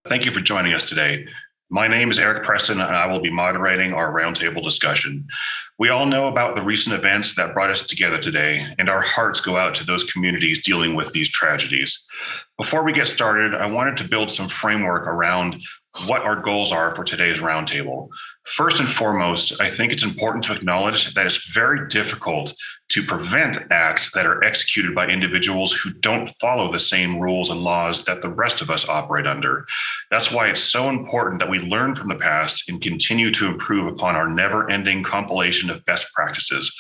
Thank you for joining us today. My name is Eric Preston, and I will be moderating our roundtable discussion. We all know about the recent events that brought us together today, and our hearts go out to those communities dealing with these tragedies. Before we get started, I wanted to build some framework around what our goals are for today's roundtable. First and foremost, I think it's important to acknowledge that it's very difficult to prevent acts that are executed by individuals who don't follow the same rules and laws that the rest of us operate under. That's why it's so important that we learn from the past and continue to improve upon our never-ending compilation of best practices.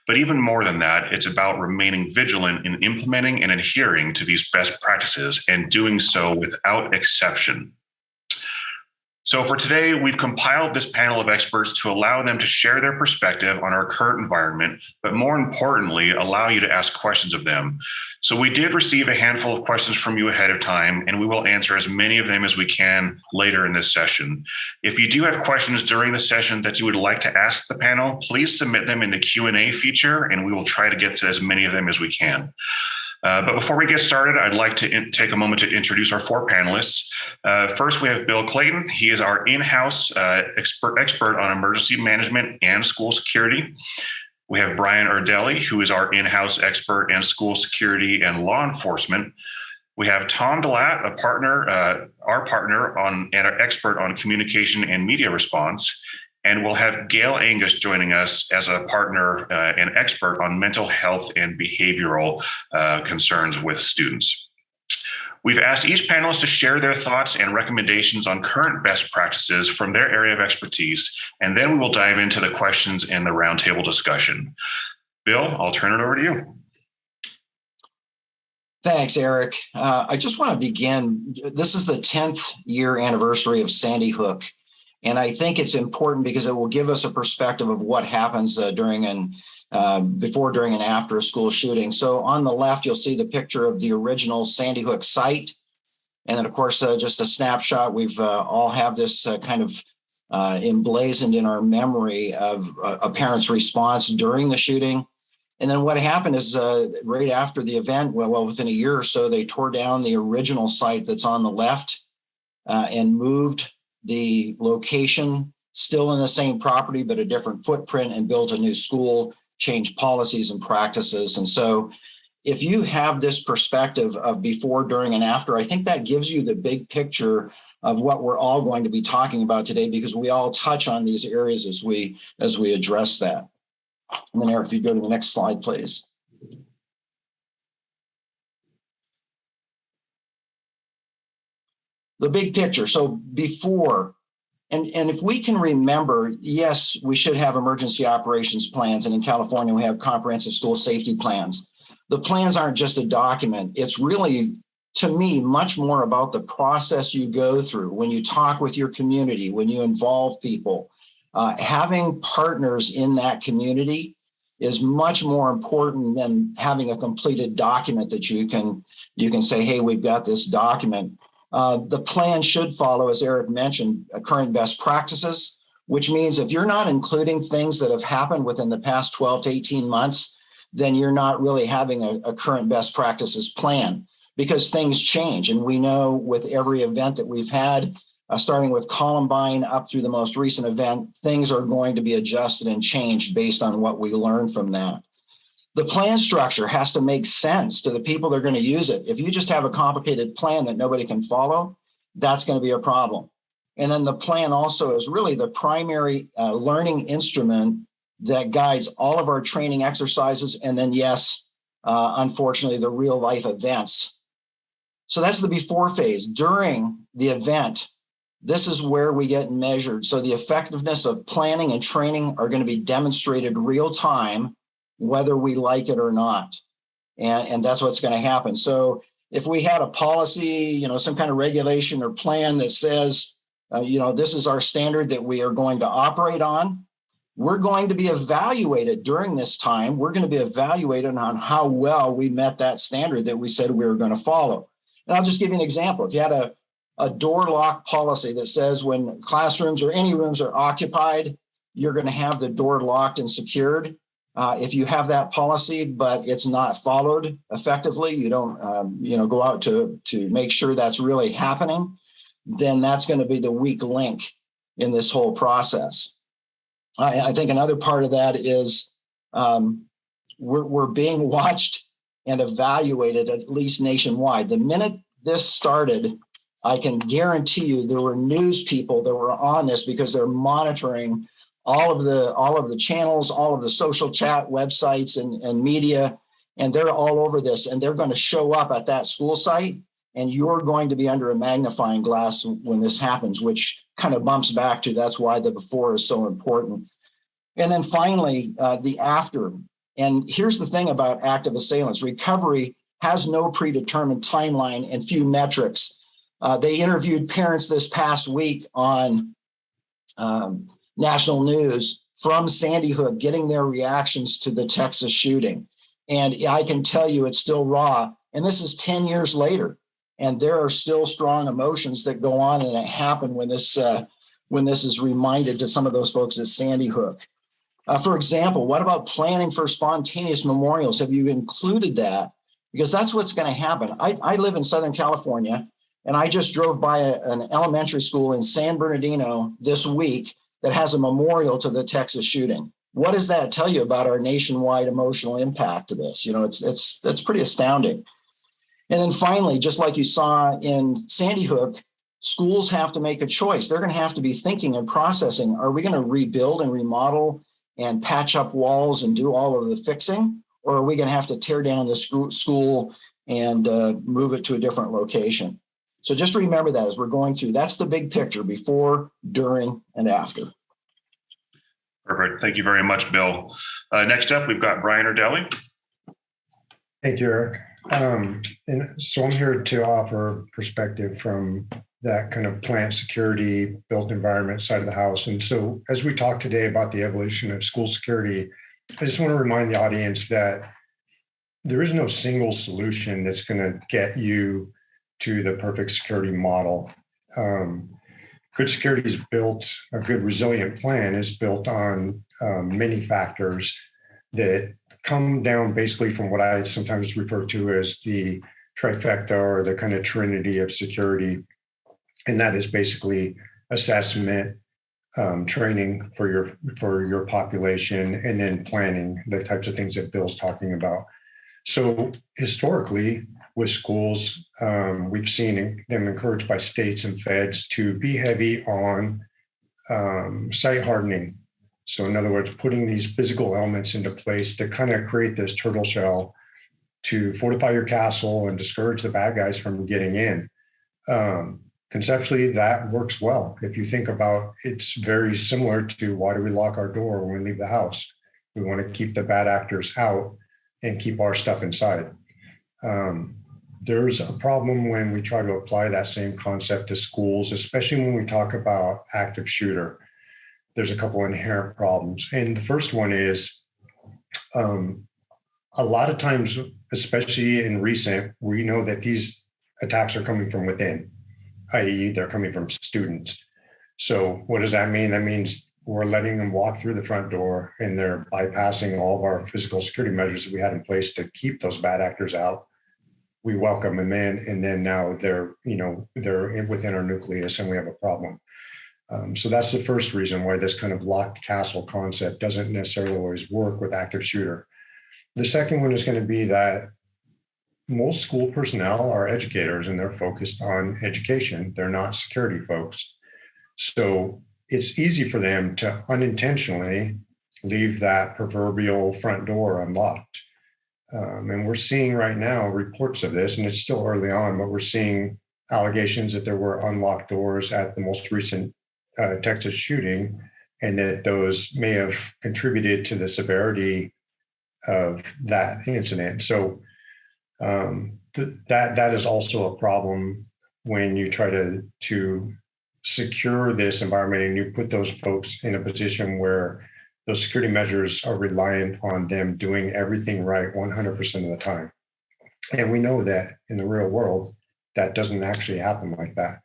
But even more than that, it's about remaining vigilant in implementing and adhering to these best practices and doing so without exception. So for today, we've compiled this panel of experts to allow them to share their perspective on our current environment, but more importantly, allow you to ask questions of them. So we did receive a handful of questions from you ahead of time, and we will answer as many of them as we can later in this session. If you do have questions during the session that you would like to ask the panel, please submit them in the Q&A feature, and we will try to get to as many of them as we can. But before we get started, I'd like to take a moment to introduce our four panelists. First, we have Bill Clayton. He is our in-house expert on emergency management and school security. We have Brian Erdelli, who is our in-house expert in school security and law enforcement. We have Tom DeLapp, our partner and our expert on communication and media response. And we'll have Gail Angus joining us as a partner and expert on mental health and behavioral concerns with students. We've asked each panelist to share their thoughts and recommendations on current best practices from their area of expertise, and then we will dive into the questions in the roundtable discussion. Bill, I'll turn it over to you. Thanks, Eric. I just want to begin. This is the 10th year anniversary of Sandy Hook. And I think it's important because it will give us a perspective of what happens before, during, and after a school shooting. So on the left, you'll see the picture of the original Sandy Hook site. And then, of course, just a snapshot. We've all have this kind of emblazoned in our memory of a parent's response during the shooting. And then what happened is right after the event, well, within a year or so, they tore down the original site that's on the left and moved the location, still in the same property, but a different footprint, and built a new school, changed policies and practices. And so if you have this perspective of before, during, and after, I think that gives you the big picture of what we're all going to be talking about today, because we all touch on these areas as we address that. And then Eric, if you go to the next slide, please. The big picture. So before, and if we can remember, yes, we should have emergency operations plans. And in California, we have comprehensive school safety plans. The plans aren't just a document. It's really, to me, much more about the process you go through when you talk with your community, when you involve people. Having partners in that community is much more important than having a completed document that you can say, hey, we've got this document. The plan should follow, as Eric mentioned, current best practices, which means if you're not including things that have happened within the past 12 to 18 months, then you're not really having a current best practices plan, because things change. And we know with every event that we've had, starting with Columbine up through the most recent event, things are going to be adjusted and changed based on what we learn from that. The plan structure has to make sense to the people that are going to use it. If you just have a complicated plan that nobody can follow, that's going to be a problem. And then the plan also is really the primary learning instrument that guides all of our training exercises. And then, yes, unfortunately, the real life events. So that's the before phase. During the event, this is where we get measured. So the effectiveness of planning and training are going to be demonstrated real time, whether we like it or not. And that's what's going to happen. So if we had a policy, some kind of regulation or plan that says, this is our standard that we are going to operate on, we're going to be evaluated during this time. We're going to be evaluated on how well we met that standard that we said we were going to follow. And I'll just give you an example. If you had a door lock policy that says when classrooms or any rooms are occupied, you're going to have the door locked and secured. If you have that policy, but it's not followed effectively, you don't, go out to make sure that's really happening, then that's going to be the weak link in this whole process. I think another part of that is we're being watched and evaluated, at least nationwide. The minute this started, I can guarantee you there were news people that were on this because they're monitoring all of the channels, all of the social chat websites and media, and they're all over this, and they're going to show up at that school site, and you're going to be under a magnifying glass when this happens, which kind of bumps back to that's why the before is so important. And then finally, the after. And here's the thing about active assailants. Recovery has no predetermined timeline and few metrics. They interviewed parents this past week on national news from Sandy Hook, getting their reactions to the Texas shooting. And I can tell you it's still raw. And this is 10 years later. And there are still strong emotions that go on and that happen when this is reminded to some of those folks at Sandy Hook. For example, what about planning for spontaneous memorials? Have you included that? Because that's what's going to happen. I live in Southern California, and I just drove by an elementary school in San Bernardino this week that has a memorial to the Texas shooting. What does that tell you about our nationwide emotional impact to this? You know, it's pretty astounding. And then finally, just like you saw in Sandy Hook, schools have to make a choice. They're going to have to be thinking and processing. Are we going to rebuild and remodel and patch up walls and do all of the fixing? Or are we going to have to tear down the school and move it to a different location? So just remember that as we're going through, that's the big picture before, during, and after. Perfect. Thank you very much, Bill. Next up, we've got Brian Erdelli. Thank you, Eric. And so I'm here to offer perspective from that kind of plant security, built environment side of the house. And so as we talk today about the evolution of school security, I just want to remind the audience that there is no single solution that's going to get you to the perfect security model. Good security is built, a good resilient plan is built on many factors that come down basically from what I sometimes refer to as the trifecta or the kind of trinity of security. And that is basically assessment, training for your population, and then planning, the types of things that Bill's talking about. So historically, with schools, we've seen them encouraged by states and feds to be heavy on site hardening. So in other words, putting these physical elements into place to kind of create this turtle shell to fortify your castle and discourage the bad guys from getting in. Conceptually, that works well. If you think about it's very similar to why do we lock our door when we leave the house? We want to keep the bad actors out and keep our stuff inside. There's a problem when we try to apply that same concept to schools, especially when we talk about active shooter. There's a couple inherent problems. And the first one is a lot of times, especially in recent, we know that these attacks are coming from within, i.e. they're coming from students. So what does that mean? That means we're letting them walk through the front door and they're bypassing all of our physical security measures that we had in place to keep those bad actors out. We welcome them in, and then now they're within our nucleus and we have a problem. So that's the first reason why this kind of locked castle concept doesn't necessarily always work with active shooter. The second one is going to be that most school personnel are educators and they're focused on education. They're not security folks. So it's easy for them to unintentionally leave that proverbial front door unlocked. And we're seeing right now reports of this, and it's still early on, but we're seeing allegations that there were unlocked doors at the most recent Texas shooting, and that those may have contributed to the severity of that incident. So that is also a problem when you try to secure this environment and you put those folks in a position where those security measures are reliant on them doing everything right 100% of the time. And we know that in the real world, that doesn't actually happen like that.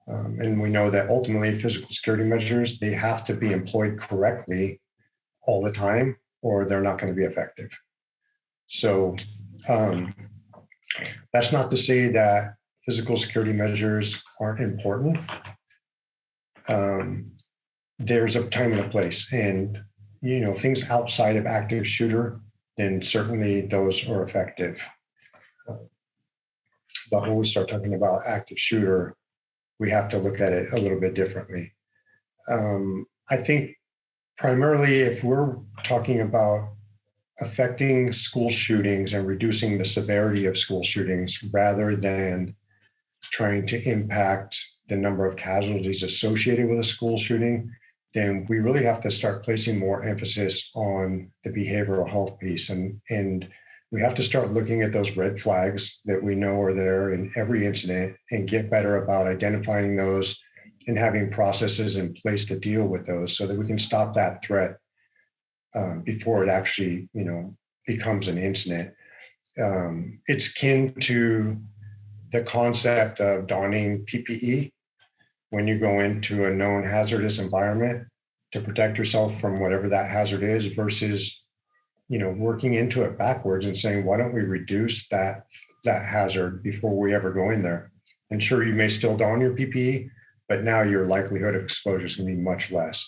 And we know that ultimately physical security measures, they have to be employed correctly all the time, or they're not going to be effective. So that's not to say that physical security measures aren't important. There's a time and a place, and things outside of active shooter, then certainly those are effective. But when we start talking about active shooter, we have to look at it a little bit differently. I think primarily if we're talking about affecting school shootings and reducing the severity of school shootings rather than trying to impact the number of casualties associated with a school shooting, then we really have to start placing more emphasis on the behavioral health piece. And we have to start looking at those red flags that we know are there in every incident and get better about identifying those and having processes in place to deal with those so that we can stop that threat before it actually, becomes an incident. It's kin to the concept of donning PPE when you go into a known hazardous environment to protect yourself from whatever that hazard is versus, working into it backwards and saying, why don't we reduce that hazard before we ever go in there? And sure, you may still don your PPE, but now your likelihood of exposure is going to be much less.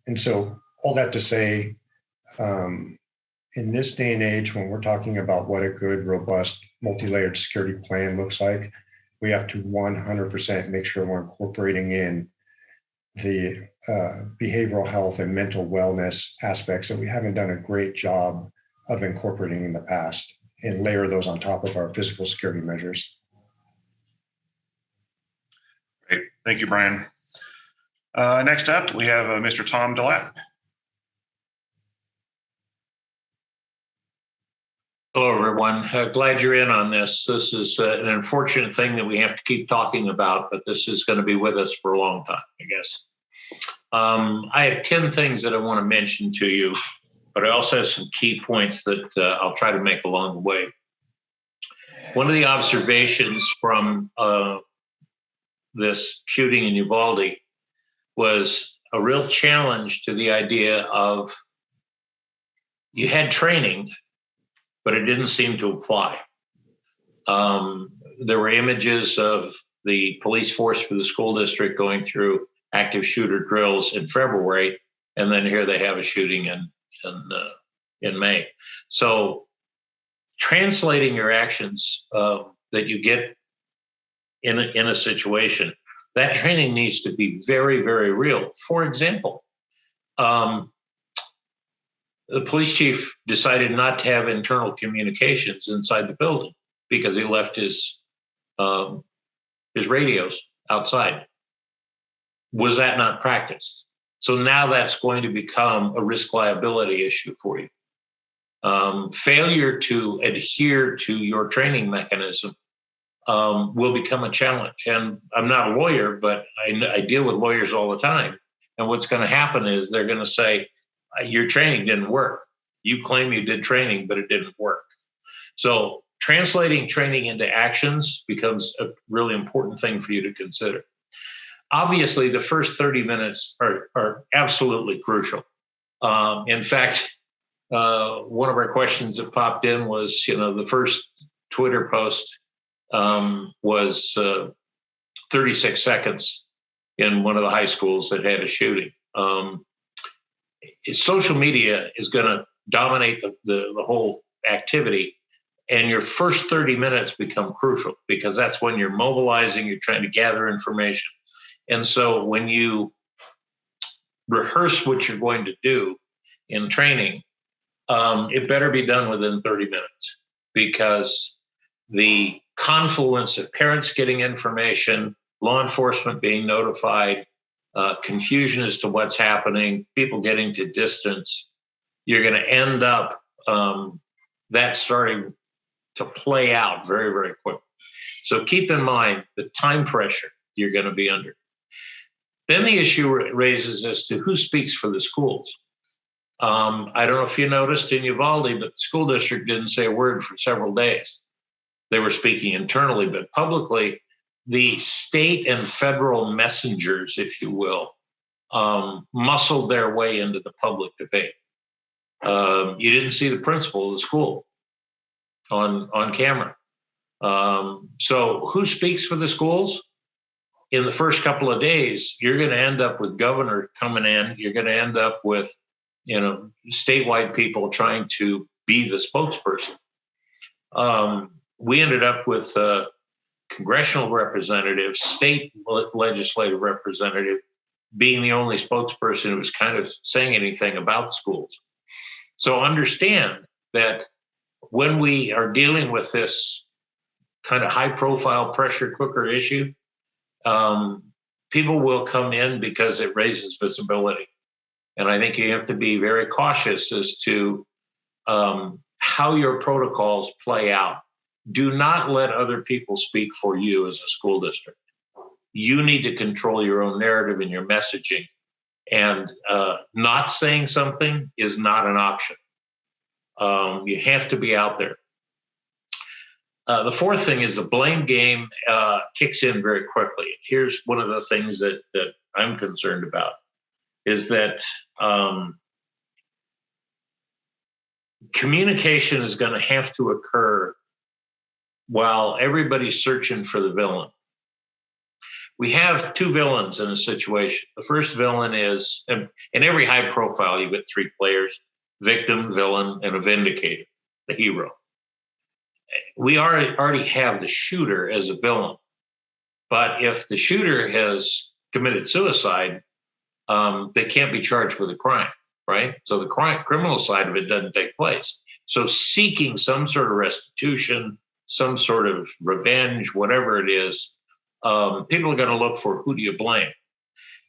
And so all that to say, in this day and age, when we're talking about what a good, robust, multi-layered security plan looks like, we have to 100% make sure we're incorporating in the behavioral health and mental wellness aspects that we haven't done a great job of incorporating in the past, and layer those on top of our physical security measures. Great. Thank you, Brian. Next up, we have Mr. Tom DeLapp. Hello, everyone. Glad you're in on this. This is an unfortunate thing that we have to keep talking about, but this is going to be with us for a long time, I guess. I have 10 things that I want to mention to you, but I also have some key points that I'll try to make along the way. One of the observations from this shooting in Uvalde was a real challenge to the idea of you had training, but it didn't seem to apply. There were images of the police force for the school district going through active shooter drills in February, and then here they have a shooting in May. So translating your actions that you get in a situation, that training needs to be very, very real. For example, the police chief decided not to have internal communications inside the building because he left his radios outside. Was that not practiced? So now that's going to become a risk liability issue for you. Failure to adhere to your training mechanism will become a challenge. And I'm not a lawyer, but I deal with lawyers all the time. And what's going to happen is they're going to say, your training didn't work. You claim you did training, but it didn't work. So translating training into actions becomes a really important thing for you to consider. Obviously, the first 30 minutes are absolutely crucial. In fact, one of our questions that popped in was, the first Twitter post was 36 seconds in one of the high schools that had a shooting. Social media is going to dominate the whole activity, and your first 30 minutes become crucial because that's when you're mobilizing, you're trying to gather information. And so when you rehearse what you're going to do in training, it better be done within 30 minutes because the confluence of parents getting information, law enforcement being notified, confusion as to what's happening, people getting to distance, you're going to end up that starting to play out very, very quickly. So keep in mind the time pressure you're going to be under. Then the issue raises as to who speaks for the schools. I don't know if you noticed in Uvalde, but the school district didn't say a word for several days. They were speaking internally, but publicly, the state and federal messengers, if you will, muscled their way into the public debate. You didn't see the principal of the school on camera. So who speaks for the schools? In the first couple of days, you're going to end up with governor coming in. You're going to end up with, statewide people trying to be the spokesperson. We ended up with congressional representative, state legislative representative being the only spokesperson who was kind of saying anything about the schools. So understand that when we are dealing with this kind of high profile pressure cooker issue, people will come in because it raises visibility. And I think you have to be very cautious as to how your protocols play out. Do not let other people speak for you as a school district. You need to control your own narrative and your messaging. And not saying something is not an option. You have to be out there. The fourth thing is the blame game kicks in very quickly. Here's one of the things that I'm concerned about is that communication is going to have to occur while everybody's searching for the villain. We have two villains in a situation. The first villain is, in every high profile, you've got three players: victim, villain, and a vindicator, the hero. We already have the shooter as a villain. But if the shooter has committed suicide, they can't be charged with a crime, right? So the criminal side of it doesn't take place. So seeking some sort of restitution, some sort of revenge, whatever it is, people are going to look for who do you blame?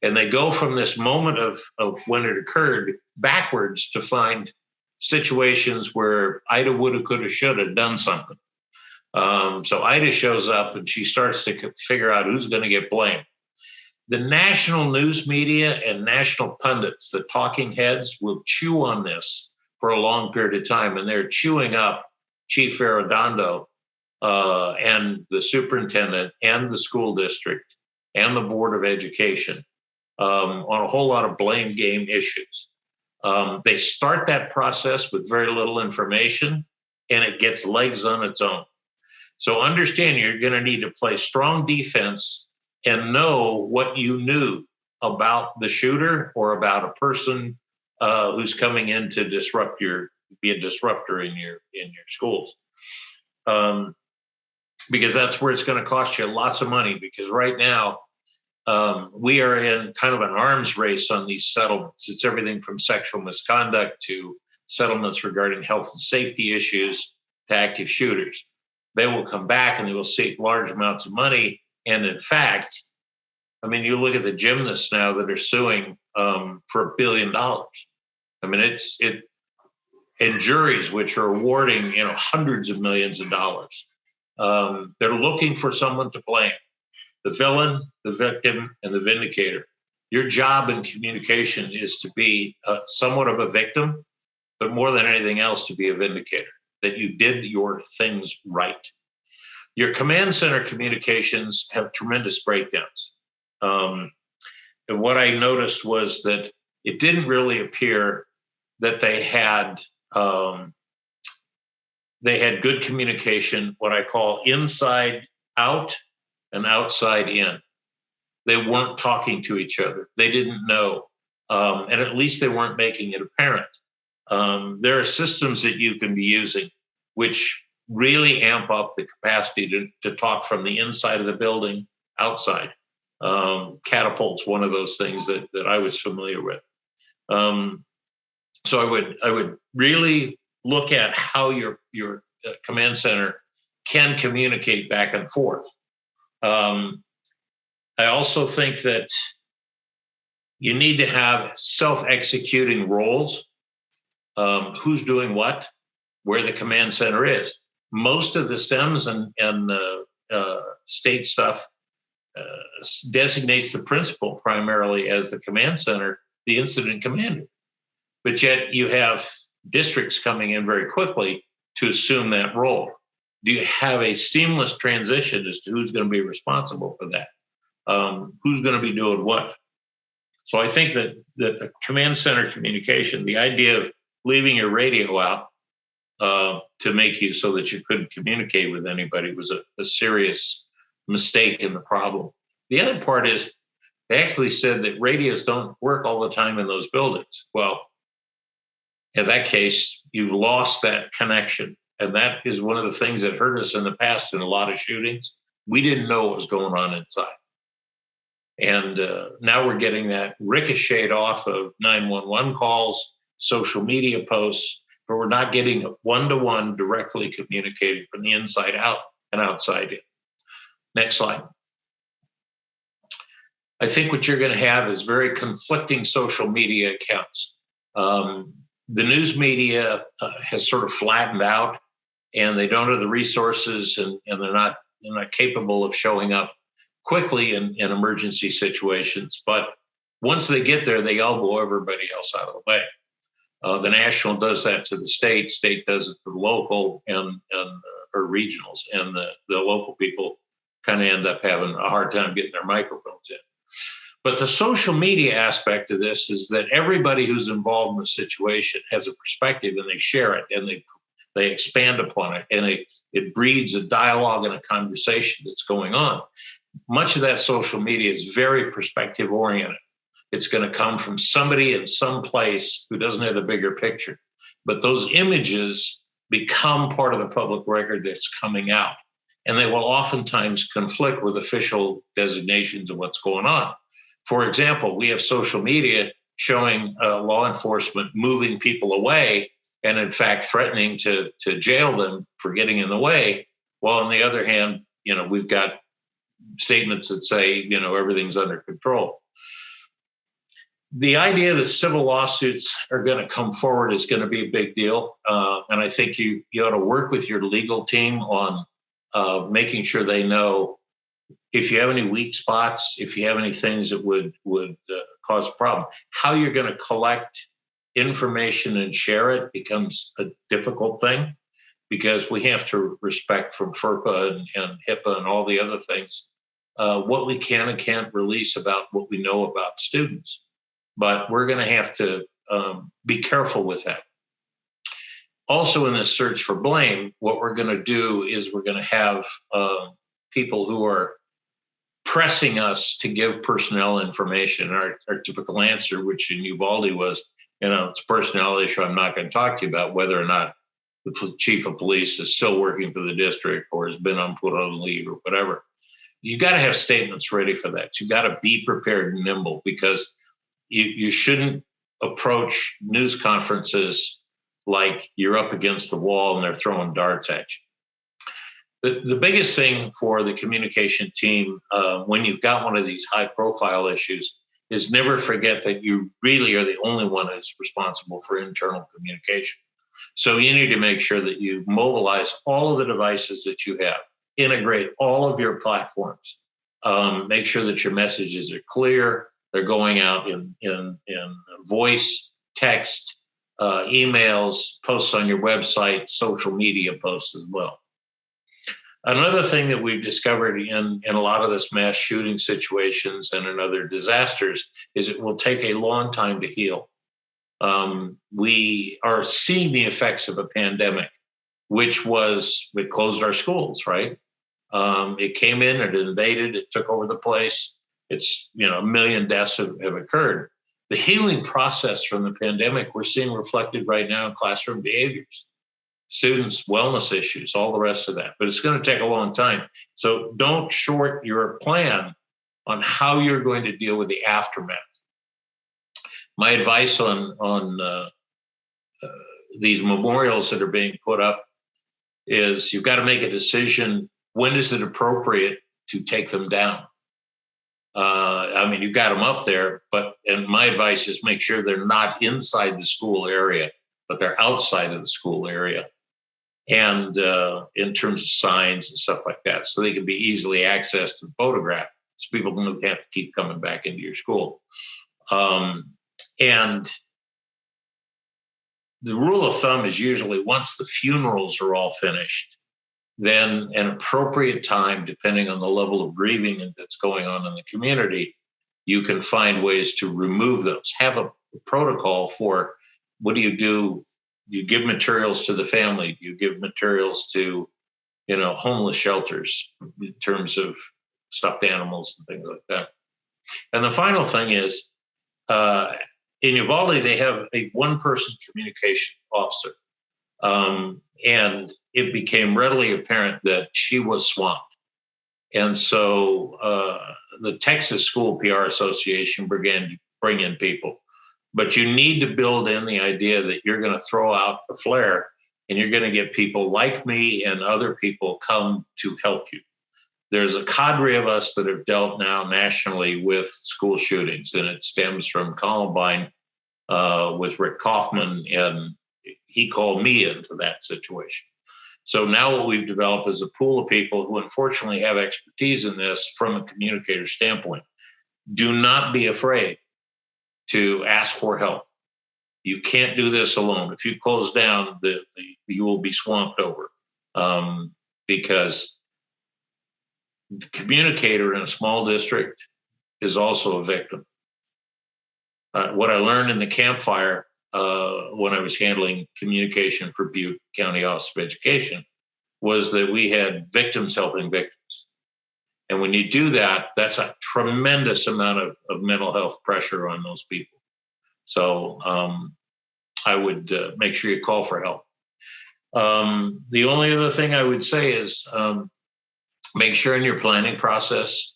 And they go from this moment of when it occurred backwards to find situations where Ida woulda, coulda, shoulda done something. So Ida shows up and she starts to figure out who's going to get blamed. The national news media and national pundits, the talking heads, will chew on this for a long period of time, and they're chewing up Chief Arredondo and the superintendent and the school district and the Board of Education on a whole lot of blame game issues. They start that process with very little information, and it gets legs on its own. So understand you're going to need to play strong defense and know what you knew about the shooter or about a person who's coming in to be a disruptor in your schools. Because that's where it's going to cost you lots of money, because right now we are in kind of an arms race on these settlements. It's everything from sexual misconduct to settlements regarding health and safety issues to active shooters. They will come back and they will seek large amounts of money. And in fact, I mean, you look at the gymnasts now that are suing for $1 billion. I mean, and juries which are awarding, hundreds of millions of dollars. They're looking for someone to blame: the villain, the victim, and the vindicator. Your job in communication is to be somewhat of a victim, but more than anything else, to be a vindicator, that you did your things right. Your command center communications have tremendous breakdowns. And what I noticed was that it didn't really appear that they had good communication, what I call inside out and outside in. They weren't talking to each other. They didn't know. And at least they weren't making it apparent. There are systems that you can be using which really amp up the capacity to talk from the inside of the building outside. Catapult's one of those things that I was familiar with. So I would really look at how your command center can communicate back and forth. I also think that you need to have self-executing roles. Who's doing what, where the command center is. Most of the SEMS and state stuff designates the principal primarily as the command center, the incident commander. But yet you have districts coming in very quickly to assume that role. Do you have a seamless transition as to who's going to be responsible for that? Who's going to be doing what? So I think that the command center communication, the idea of leaving your radio out to make you so that you couldn't communicate with anybody was a serious mistake in the problem. The other part is they actually said that radios don't work all the time in those buildings. Well, in that case, you've lost that connection. And that is one of the things that hurt us in the past in a lot of shootings. We didn't know what was going on inside. And now we're getting that ricocheted off of 911 calls, social media posts, but we're not getting a one-to-one directly communicating from the inside out and outside in. Next slide. I think what you're going to have is very conflicting social media accounts. The news media has sort of flattened out, and they don't have the resources, and they're not capable of showing up quickly in emergency situations. But once they get there, they elbow everybody else out of the way. The national does that to the state does it to the local or regionals, and the local people kind of end up having a hard time getting their microphones in. But the social media aspect of this is that everybody who's involved in the situation has a perspective, and they share it, and they expand upon it, and it breeds a dialogue and a conversation that's going on. Much of that social media is very perspective oriented. It's going to come from somebody in some place who doesn't have the bigger picture. But those images become part of the public record that's coming out. And they will oftentimes conflict with official designations of what's going on. For example, we have social media showing law enforcement moving people away and, in fact, threatening to jail them for getting in the way. While on the other hand, we've got statements that say, everything's under control. The idea that civil lawsuits are going to come forward is going to be a big deal. And I think you ought to work with your legal team on making sure they know if you have any weak spots, if you have any things that would cause a problem. How you're going to collect information and share it becomes a difficult thing, because we have to respect from FERPA and HIPAA and all the other things what we can and can't release about what we know about students. But we're going to have to be careful with that. Also, in this search for blame, what we're going to do is we're going to have people who are pressing us to give personnel information. Our typical answer, which in Uvalde was, it's a personnel issue. I'm not going to talk to you about whether or not the chief of police is still working for the district or has been put on leave or whatever. You got to have statements ready for that. You got to be prepared and nimble, because you shouldn't approach news conferences like you're up against the wall and they're throwing darts at you. The biggest thing for the communication team when you've got one of these high profile issues is never forget that you really are the only one who's responsible for internal communication. So you need to make sure that you mobilize all of the devices that you have, integrate all of your platforms, make sure that your messages are clear. They're going out in voice, text, emails, posts on your website, social media posts as well. Another thing that we've discovered in a lot of this mass shooting situations and in other disasters is it will take a long time to heal. We are seeing the effects of a pandemic, which it closed our schools, right? It came in, it invaded, it took over the place. It's, 1 million deaths have occurred. The healing process from the pandemic we're seeing reflected right now in classroom behaviors, students' wellness issues, all the rest of that. But it's going to take a long time. So don't short your plan on how you're going to deal with the aftermath. My advice on these memorials that are being put up is you've got to make a decision. When is it appropriate to take them down? You've got them up there, and my advice is make sure they're not inside the school area, but they're outside of the school area. And in terms of signs and stuff like that, so they can be easily accessed and photographed, so people don't have to keep coming back into your school. And the rule of thumb is usually once the funerals are all finished, then an appropriate time, depending on the level of grieving that's going on in the community, you can find ways to remove those. Have a protocol for what do you do you give materials to the family? Do you give materials to, homeless shelters in terms of stuffed animals and things like that? And the final thing is, in Uvalde, they have a one-person communication officer. And it became readily apparent that she was swamped. And so the Texas School PR Association began to bring in people. But you need to build in the idea that you're going to throw out the flare and you're going to get people like me and other people come to help you. There's a cadre of us that have dealt now nationally with school shootings, and it stems from Columbine with Rick Kaufman, and he called me into that situation. So now what we've developed is a pool of people who unfortunately have expertise in this from a communicator standpoint. Do not be afraid to ask for help. You can't do this alone. If you close down, you will be swamped over because the communicator in a small district is also a victim. What I learned in the campfire when I was handling communication for Butte County Office of Education was that we had victims helping victims. And when you do that, that's a tremendous amount of mental health pressure on those people. So I would make sure you call for help. The only other thing I would say is make sure in your planning process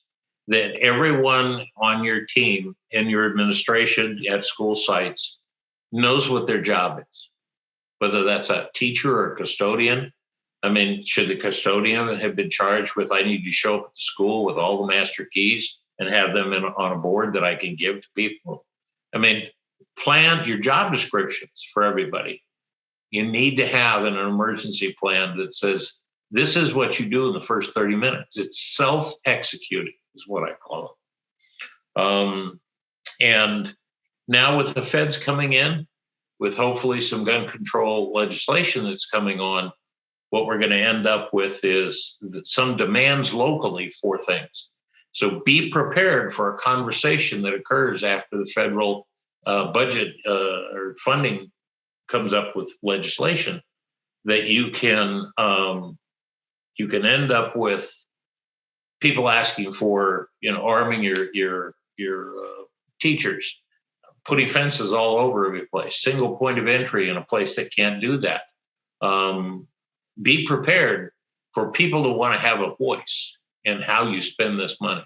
that everyone on your team, in your administration, at school sites, knows what their job is, whether that's a teacher or a custodian. I mean, should the custodian have been charged with, I need to show up at the school with all the master keys and have them on a board that I can give to people? I mean, plan your job descriptions for everybody. You need to have an emergency plan that says, this is what you do in the first 30 minutes. It's self-executing is what I call it. And now with the feds coming in, with hopefully some gun control legislation that's coming on, what we're going to end up with is some demands locally for things. So be prepared for a conversation that occurs after the federal budget or funding comes up with legislation that you can end up with people asking for, arming your teachers, putting fences all over every place, single point of entry in a place that can't do that. Be prepared for people to want to have a voice in how you spend this money.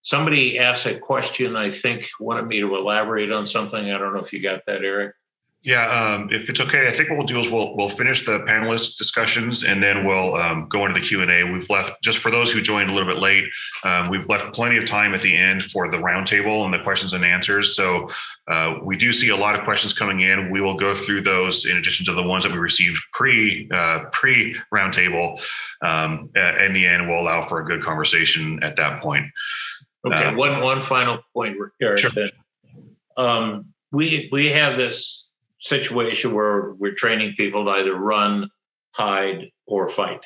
Somebody asked a question, I think, wanted me to elaborate on something. I don't know if you got that, Eric. Yeah, if it's okay, I think what we'll do is we'll finish the panelist discussions and then we'll go into the Q&A. We've left, just for those who joined a little bit late, we've left plenty of time at the end for the roundtable and the questions and answers. So we do see a lot of questions coming in. We will go through those in addition to the ones that we received pre roundtable. In the end, we'll allow for a good conversation at that point. Okay, one final point, Eric. Sure. We have this situation where we're training people to either run, hide, or fight.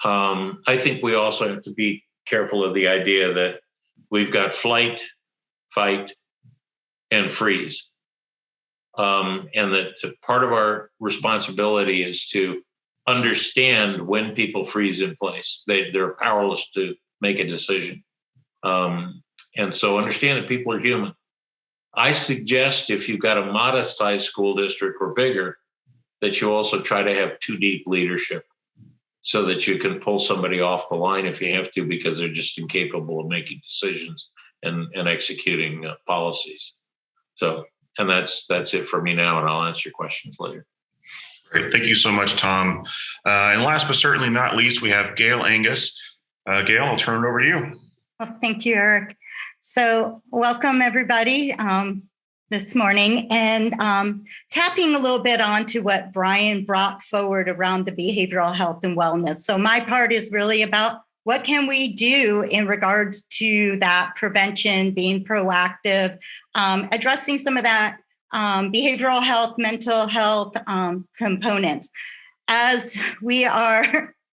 I think we also have to be careful of the idea that we've got flight, fight, and freeze. And that part of our responsibility is to understand when people freeze in place. They're powerless to make a decision. And so understand that people are human. I suggest if you've got a modest sized school district or bigger, that you also try to have too deep leadership so that you can pull somebody off the line if you have to, because they're just incapable of making decisions and executing policies. So, and that's it for me now, and I'll answer your questions later. Great. Thank you so much, Tom. And last but certainly not least, we have Gail Angus. Gail, I'll turn it over to you. Well, thank you, Eric. So welcome, everybody, this morning. And tapping a little bit onto what Brian brought forward around the behavioral health and wellness. So my part is really about what can we do in regards to that prevention, being proactive, addressing some of that behavioral health, mental health components. As we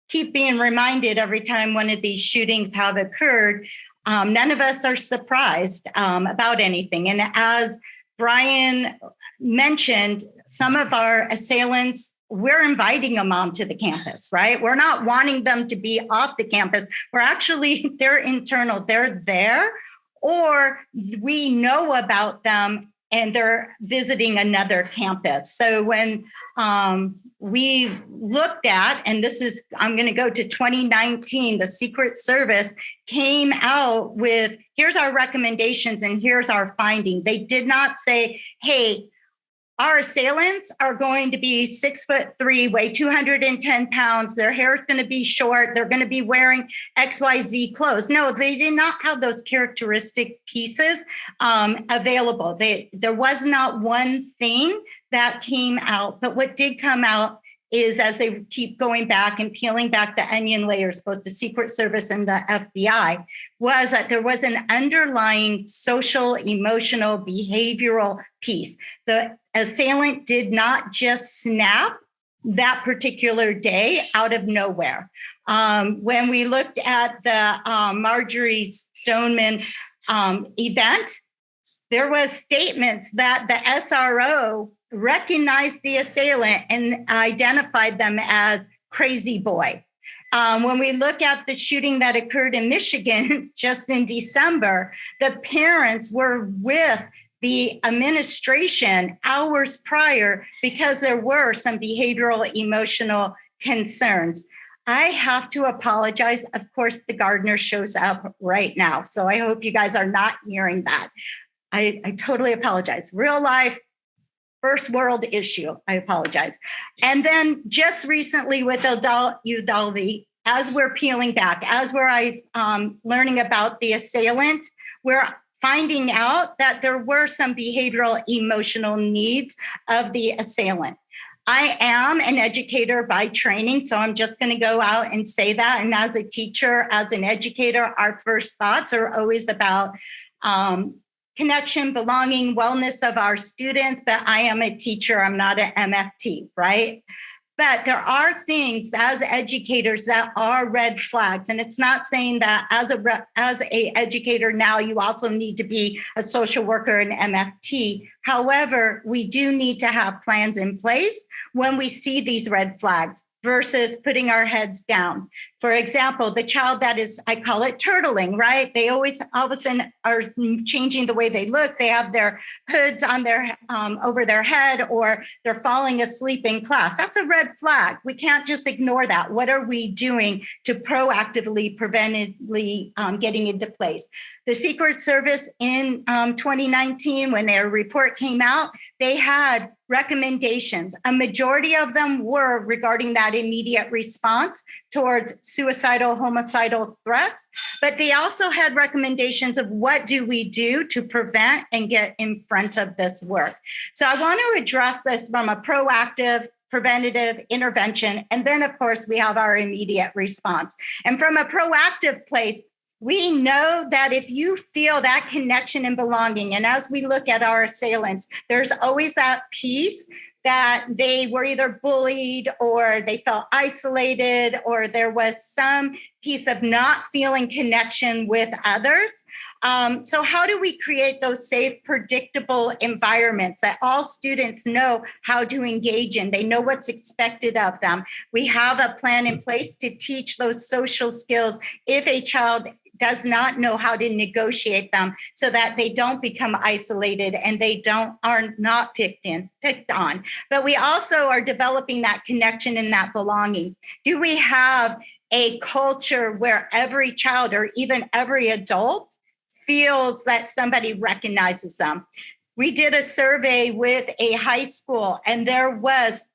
keep being reminded every time one of these shootings have occurred, none of us are surprised about anything. And as Brian mentioned, some of our assailants, we're inviting them onto the campus, right? We're not wanting them to be off the campus. We're actually, they're internal, they're there, or we know about them and they're visiting another campus. So when we looked at, and this is, I'm going to go to 2019, the Secret Service came out with, here's our recommendations and here's our finding. They did not say, hey, our assailants are going to be 6'3", weigh 210 pounds. Their hair is going to be short. They're going to be wearing XYZ clothes. No, they did not have those characteristic pieces available. There was not one thing that came out, but what did come out is, as they keep going back and peeling back the onion layers, both the Secret Service and the FBI, was that there was an underlying social, emotional, behavioral piece. The assailant did not just snap that particular day out of nowhere. When we looked at the Marjorie Stoneman event, there was statements that the SRO recognized the assailant and identified them as crazy boy. When we look at the shooting that occurred in Michigan just in December, the parents were with the administration hours prior because there were some behavioral, emotional concerns. I have to apologize. Of course, the gardener shows up right now. So I hope you guys are not hearing that. I totally apologize. Real life, first world issue. I apologize. And then just recently with Uvalde, as we're peeling back, as we're learning about the assailant, we're finding out that there were some behavioral, emotional needs of the assailant. I am an educator by training, so I'm just going to go out and say that. And as a teacher, as an educator, our first thoughts are always about connection, belonging, wellness of our students, but I am a teacher, I'm not an MFT, right? But there are things as educators that are red flags. And it's not saying that as a educator now, you also need to be a social worker and MFT. However, we do need to have plans in place when we see these red flags versus putting our heads down. For example, the child that is, I call it turtling, right? They always all of a sudden are changing the way they look. They have their hoods on their over their head, or they're falling asleep in class. That's a red flag. We can't just ignore that. What are we doing to proactively, preventively getting into place? The Secret Service in 2019, when their report came out, they had recommendations. A majority of them were regarding that immediate response towards suicidal, homicidal threats, but they also had recommendations of what do we do to prevent and get in front of this work. So I want to address this from a proactive, preventative intervention. And then, of course, we have our immediate response. And from a proactive place, we know that if you feel that connection and belonging, and as we look at our assailants, there's always that piece that they were either bullied or they felt isolated, or there was some piece of not feeling connection with others. So how do we create those safe, predictable environments that all students know how to engage in? They know what's expected of them. We have a plan in place to teach those social skills if a child does not know how to negotiate them, so that they don't become isolated and they are not picked on. But we also are developing that connection and that belonging. Do we have a culture where every child or even every adult feels that somebody recognizes them? We did a survey with a high school, and there was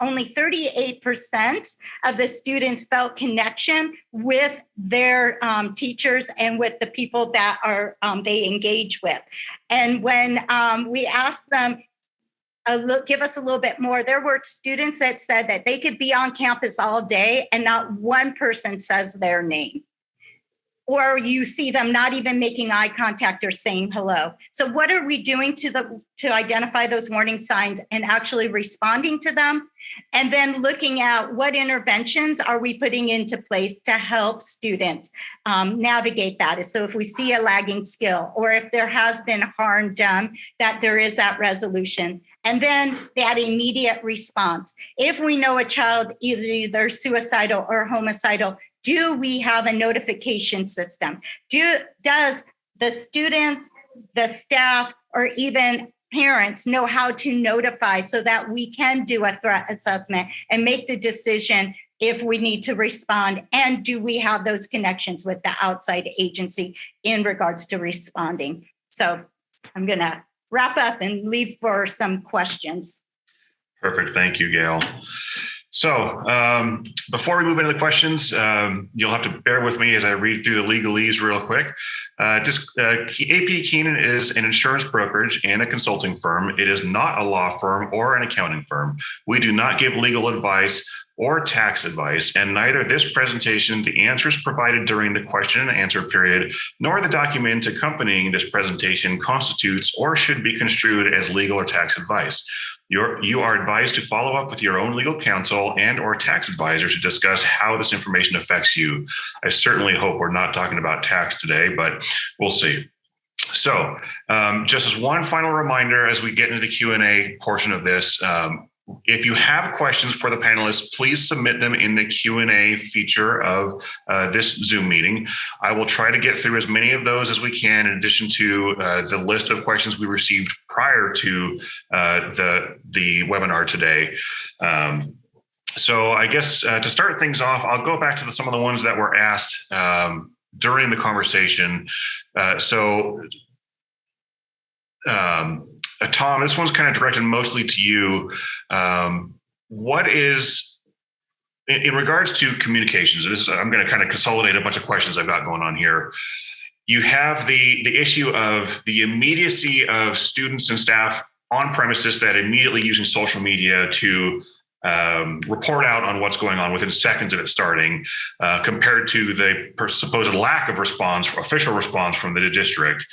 only 38% of the students felt connection with their teachers and with the people that are they engage with. And when we asked them, give us a little bit more, there were students that said that they could be on campus all day and not one person says their name. Or you see them not even making eye contact or saying hello. So what are we doing to identify those warning signs and actually responding to them? And then looking at what interventions are we putting into place to help students navigate that. So if we see a lagging skill, or if there has been harm done, that there is that resolution. And then that immediate response. If we know a child is either suicidal or homicidal, do we have a notification system? Does the students, the staff, or even parents know how to notify so that we can do a threat assessment and make the decision if we need to respond? And do we have those connections with the outside agency in regards to responding? So I'm going to wrap up and leave for some questions. Perfect. Thank you, Gail. So before we move into the questions, you'll have to bear with me as I read through the legalese real quick. AP Keenan is an insurance brokerage and a consulting firm. It is not a law firm or an accounting firm. We do not give legal advice or tax advice, and neither this presentation, the answers provided during the question and answer period, nor the document accompanying this presentation constitutes or should be construed as legal or tax advice. You are advised to follow up with your own legal counsel and or tax advisor to discuss how this information affects you. I certainly hope we're not talking about tax today, but we'll see. So just as one final reminder, as we get into the Q&A portion of this, if you have questions for the panelists, please submit them in the Q&A feature of this Zoom meeting. I will try to get through as many of those as we can, in addition to the list of questions we received prior to the webinar today. So I guess to start things off, I'll go back to some of the ones that were asked during the conversation. Tom, this one's kind of directed mostly to you. What is, in regards to communications, I'm going to kind of consolidate a bunch of questions I've got going on here. You have the issue of the immediacy of students and staff on premises that immediately using social media to report out on what's going on within seconds of it starting, compared to the supposed lack of response, official response from the district.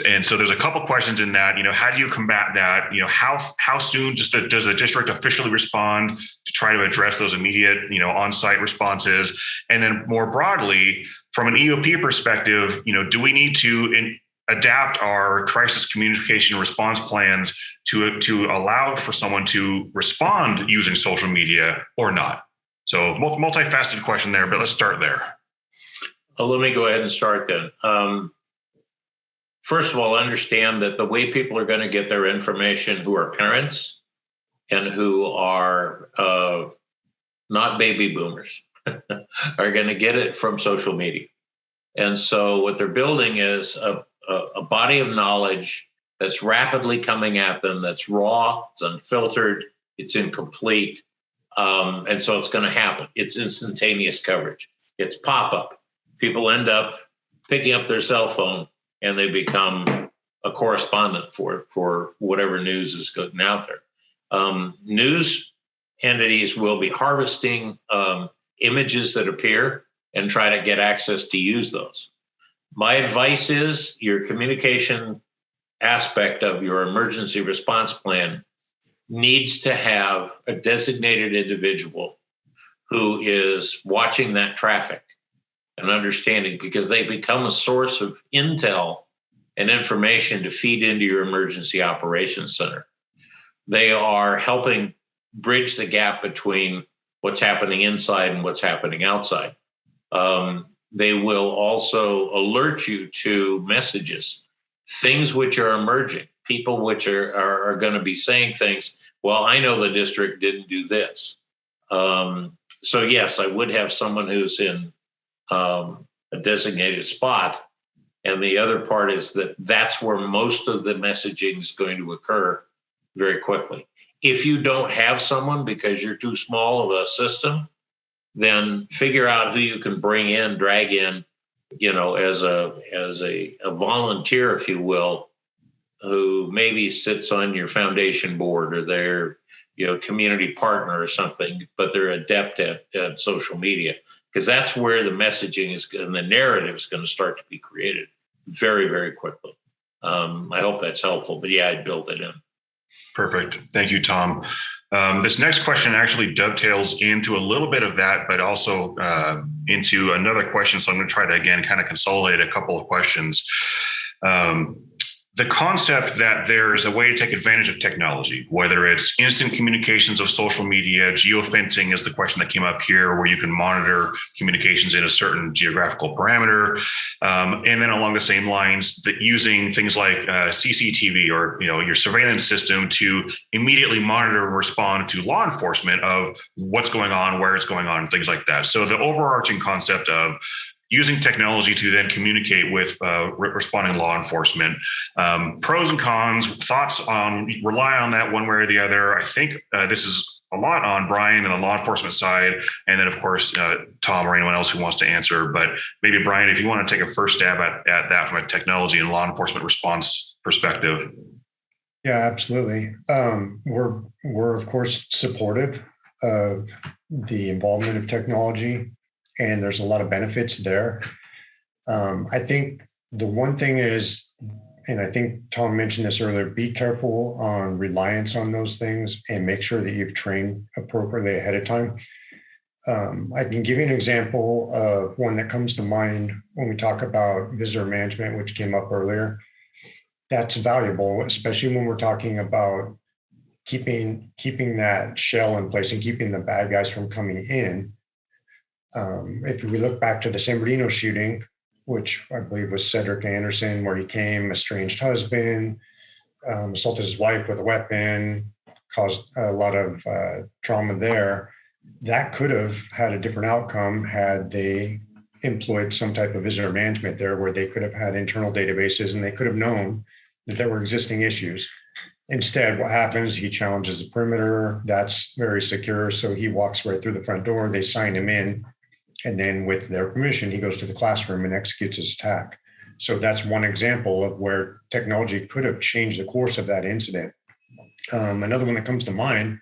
And so there's a couple questions in that, how do you combat that? How soon does the district officially respond to try to address those immediate, on-site responses? And then more broadly, from an EOP perspective, do we need to adapt our crisis communication response plans to allow for someone to respond using social media or not? So multifaceted question there, but let's start there. Let me go ahead and start then. First of all, understand that the way people are going to get their information who are parents and who are not baby boomers are going to get it from social media. And so what they're building is a body of knowledge that's rapidly coming at them, that's raw, it's unfiltered, it's incomplete. And so it's going to happen. It's instantaneous coverage. It's pop-up. People end up picking up their cell phone and they become a correspondent for whatever news is going out there. News entities will be harvesting images that appear and try to get access to use those. My advice is your communication aspect of your emergency response plan needs to have a designated individual who is watching that traffic and understanding, because they become a source of intel and information to feed into your emergency operations center. They are helping bridge the gap between what's happening inside and what's happening outside. They will also alert you to messages, things which are emerging, people which are going to be saying things. Well, I know the district didn't do this. So yes, I would have someone who's in a designated spot. And the other part is that that's where most of the messaging is going to occur very quickly. If you don't have someone because you're too small of a system, then figure out who you can bring in, drag in, as a volunteer, if you will, who maybe sits on your foundation board or their community partner or something, but they're adept at social media, because that's where the messaging is and the narrative is going to start to be created very, very quickly. I hope that's helpful, but yeah, I'd build it in. Perfect. Thank you, Tom. This next question actually dovetails into a little bit of that, but also into another question. So I'm going to try to, again, kind of consolidate a couple of questions. The concept that there is a way to take advantage of technology, whether it's instant communications of social media, geofencing is the question that came up here, where you can monitor communications in a certain geographical parameter. And then along the same lines, that using things like CCTV or your surveillance system to immediately monitor and respond to law enforcement of what's going on, where it's going on, things like that. So the overarching concept of using technology to then communicate with responding law enforcement. Pros and cons, thoughts on rely on that one way or the other. I think this is a lot on Brian and the law enforcement side. And then, of course, Tom or anyone else who wants to answer. But maybe, Brian, if you want to take a first stab at that from a technology and law enforcement response perspective. Yeah, absolutely. We're of course supportive of the involvement of technology, and there's a lot of benefits there. I think the one thing is, and I think Tom mentioned this earlier, be careful on reliance on those things and make sure that you've trained appropriately ahead of time. I can give you an example of one that comes to mind when we talk about visitor management, which came up earlier. That's valuable, especially when we're talking about keeping that shell in place and keeping the bad guys from coming in. If we look back to the San Bernardino shooting, which I believe was Cedric Anderson, where he came, estranged husband, assaulted his wife with a weapon, caused a lot of trauma there. That could have had a different outcome had they employed some type of visitor management there, where they could have had internal databases and they could have known that there were existing issues. Instead, what happens, he challenges the perimeter. That's very secure. So he walks right through the front door. They sign him in. And then with their permission, he goes to the classroom and executes his attack. So that's one example of where technology could have changed the course of that incident. Another one that comes to mind,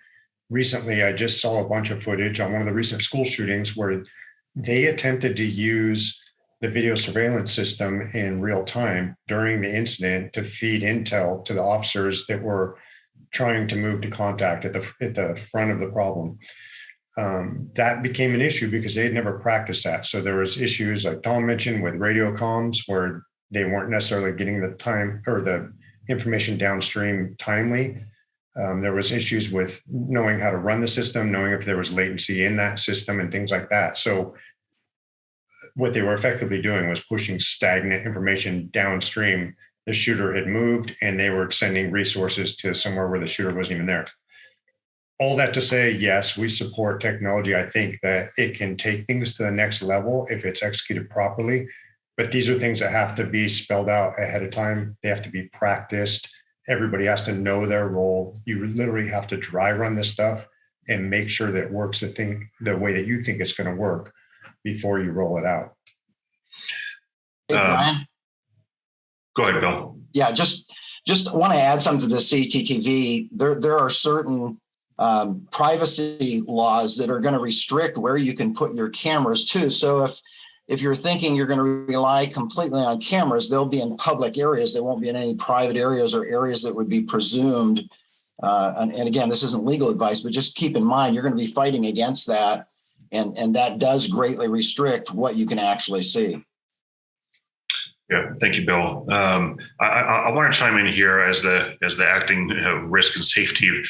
recently, I just saw a bunch of footage on one of the recent school shootings where they attempted to use the video surveillance system in real time during the incident to feed intel to the officers that were trying to move to contact at the front of the problem. That became an issue because they had never practiced that. So there was issues, like Tom mentioned, with radio comms where they weren't necessarily getting the time or the information downstream timely. There was issues with knowing how to run the system, knowing if there was latency in that system and things like that. So what they were effectively doing was pushing stagnant information downstream. The shooter had moved and they were sending resources to somewhere where the shooter wasn't even there. All that to say, yes, we support technology. I think that it can take things to the next level if it's executed properly. But these are things that have to be spelled out ahead of time. They have to be practiced. Everybody has to know their role. You literally have to dry run this stuff and make sure that it works the way that you think it's going to work before you roll it out. Hey, Brian? Go ahead, Bill. Yeah, just want to add something to the CCTV. There are certain privacy laws that are going to restrict where you can put your cameras too. So if you're thinking you're going to rely completely on cameras, they'll be in public areas. They won't be in any private areas or areas that would be presumed. And again, this isn't legal advice, but just keep in mind, you're going to be fighting against that. And that does greatly restrict what you can actually see. Yeah, thank you, Bill. I want to chime in here as the acting risk and safety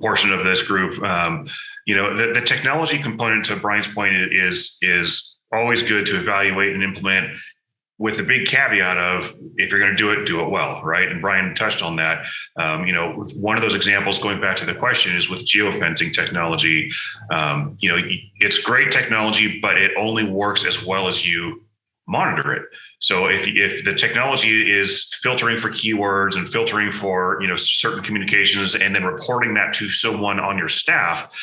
portion of this group. The technology component, to Brian's point, is always good to evaluate and implement, with the big caveat of, if you're going to do it well, right? And Brian touched on that. One of those examples, going back to the question, is with geofencing technology. It's great technology, but it only works as well as you monitor it. So if the technology is filtering for keywords and filtering for certain communications and then reporting that to someone on your staff,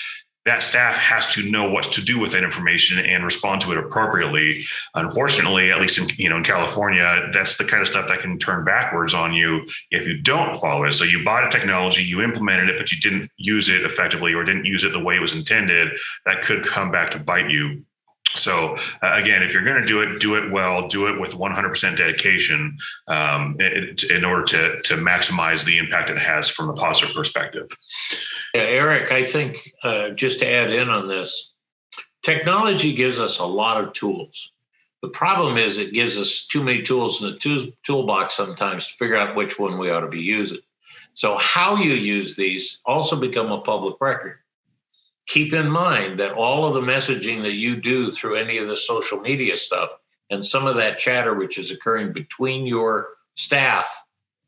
that staff has to know what to do with that information and respond to it appropriately. Unfortunately, at least in California, that's the kind of stuff that can turn backwards on you if you don't follow it. So you bought a technology, you implemented it, but you didn't use it effectively or didn't use it the way it was intended. That could come back to bite you. So again, if you're going to do it well, do it with 100% dedication in order to maximize the impact it has from a positive perspective. Yeah, Eric, I think just to add in on this, technology gives us a lot of tools. The problem is it gives us too many tools in the toolbox sometimes to figure out which one we ought to be using. So how you use these also become a public record. Keep in mind that all of the messaging that you do through any of the social media stuff and some of that chatter which is occurring between your staff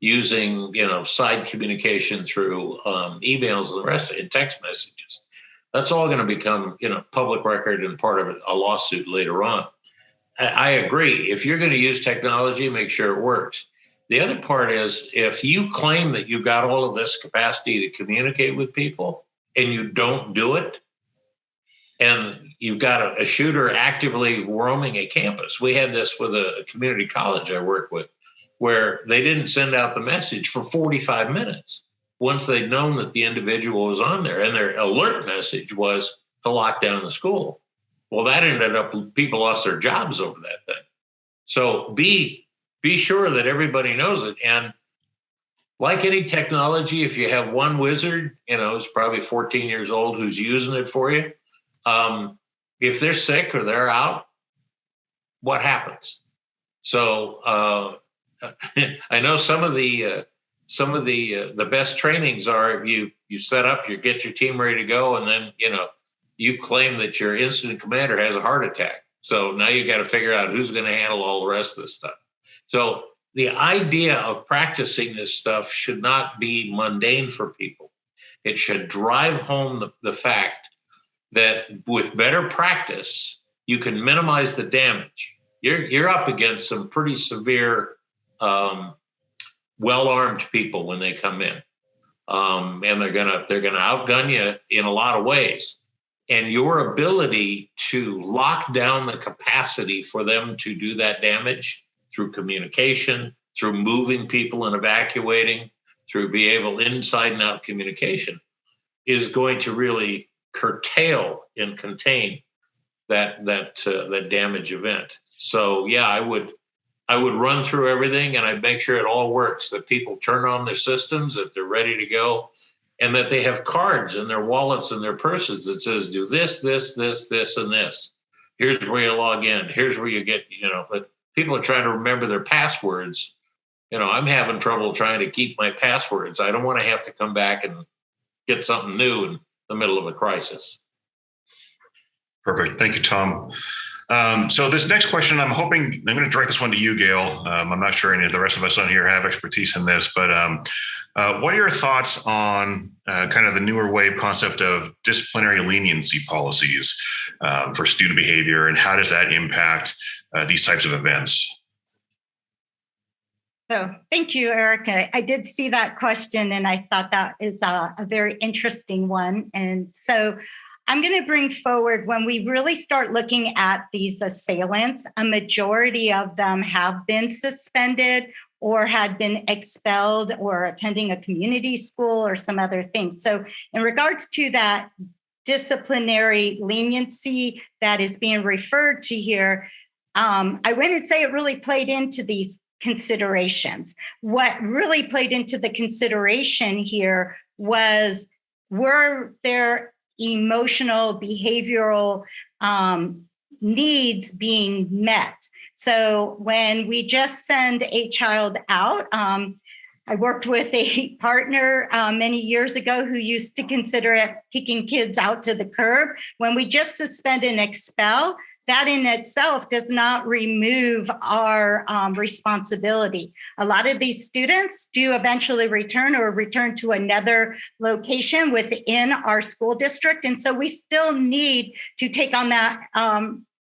using, side communication through emails and the rest of it, and text messages, that's all going to become, public record and part of a lawsuit later on. I agree. If you're going to use technology, make sure it works. The other part is if you claim that you've got all of this capacity to communicate with people, and you don't do it, and you've got a shooter actively roaming a campus. We had this with a community college I work with, where they didn't send out the message for 45 minutes once they'd known that the individual was on there, and their alert message was to lock down the school. Well, that ended up, people lost their jobs over that thing. So be sure that everybody knows it. And like any technology, if you have one wizard, who's probably 14 years old, who's using it for you, if they're sick or they're out, what happens? So I know some of the best trainings are you set up, you get your team ready to go, and then you claim that your incident commander has a heart attack. So now you got to figure out who's going to handle all the rest of this stuff. So the idea of practicing this stuff should not be mundane for people. It should drive home the fact that with better practice, you can minimize the damage. You're up against some pretty severe, well-armed people when they come in, and they're gonna outgun you in a lot of ways. And your ability to lock down the capacity for them to do that damage through communication, through moving people and evacuating, through being able inside and out communication, is going to really curtail and contain that damage event. So yeah, I would run through everything, and I'd make sure it all works, that people turn on their systems, that they're ready to go, and that they have cards in their wallets and their purses that says, do this, this, this, this, and this. Here's where you log in. Here's where you get, but people are trying to remember their passwords. I'm having trouble trying to keep my passwords. I don't want to have to come back and get something new in the middle of a crisis. Perfect. Thank you, Tom. So this next question, I'm going to direct this one to you, Gail. I'm not sure any of the rest of us on here have expertise in this, but what are your thoughts on kind of the newer wave concept of disciplinary leniency policies for student behavior, and how does that impact these types of events? So thank you, Eric. I did see that question, and I thought that is a very interesting one. And so I'm going to bring forward, when we really start looking at these assailants, a majority of them have been suspended or had been expelled or attending a community school or some other things. So in regards to that disciplinary leniency that is being referred to here, I wouldn't say it really played into these considerations. What really played into the consideration here was, were there emotional, behavioral needs being met? So when we just send a child out, I worked with a partner many years ago who used to consider it kicking kids out to the curb. When we just suspend and expel, that in itself does not remove our responsibility. A lot of these students do eventually return to another location within our school district. And so we still need to take on that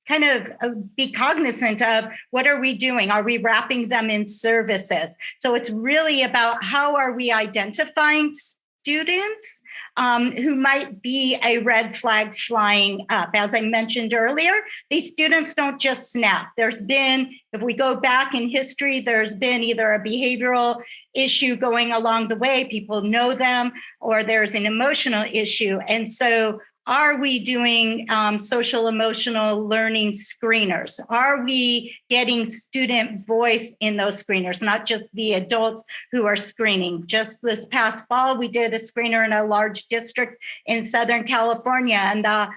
kind of be cognizant of, what are we doing? Are we wrapping them in services? So it's really about, how are we identifying students who might be a red flag flying up? As I mentioned earlier, these students don't just snap. There's been, if we go back in history, there's been either a behavioral issue going along the way, people know them, or there's an emotional issue. And so Are we doing social emotional learning screeners? Are we getting student voice in those screeners, not just the adults who are screening? Just this past fall, we did a screener in a large district in Southern California, and the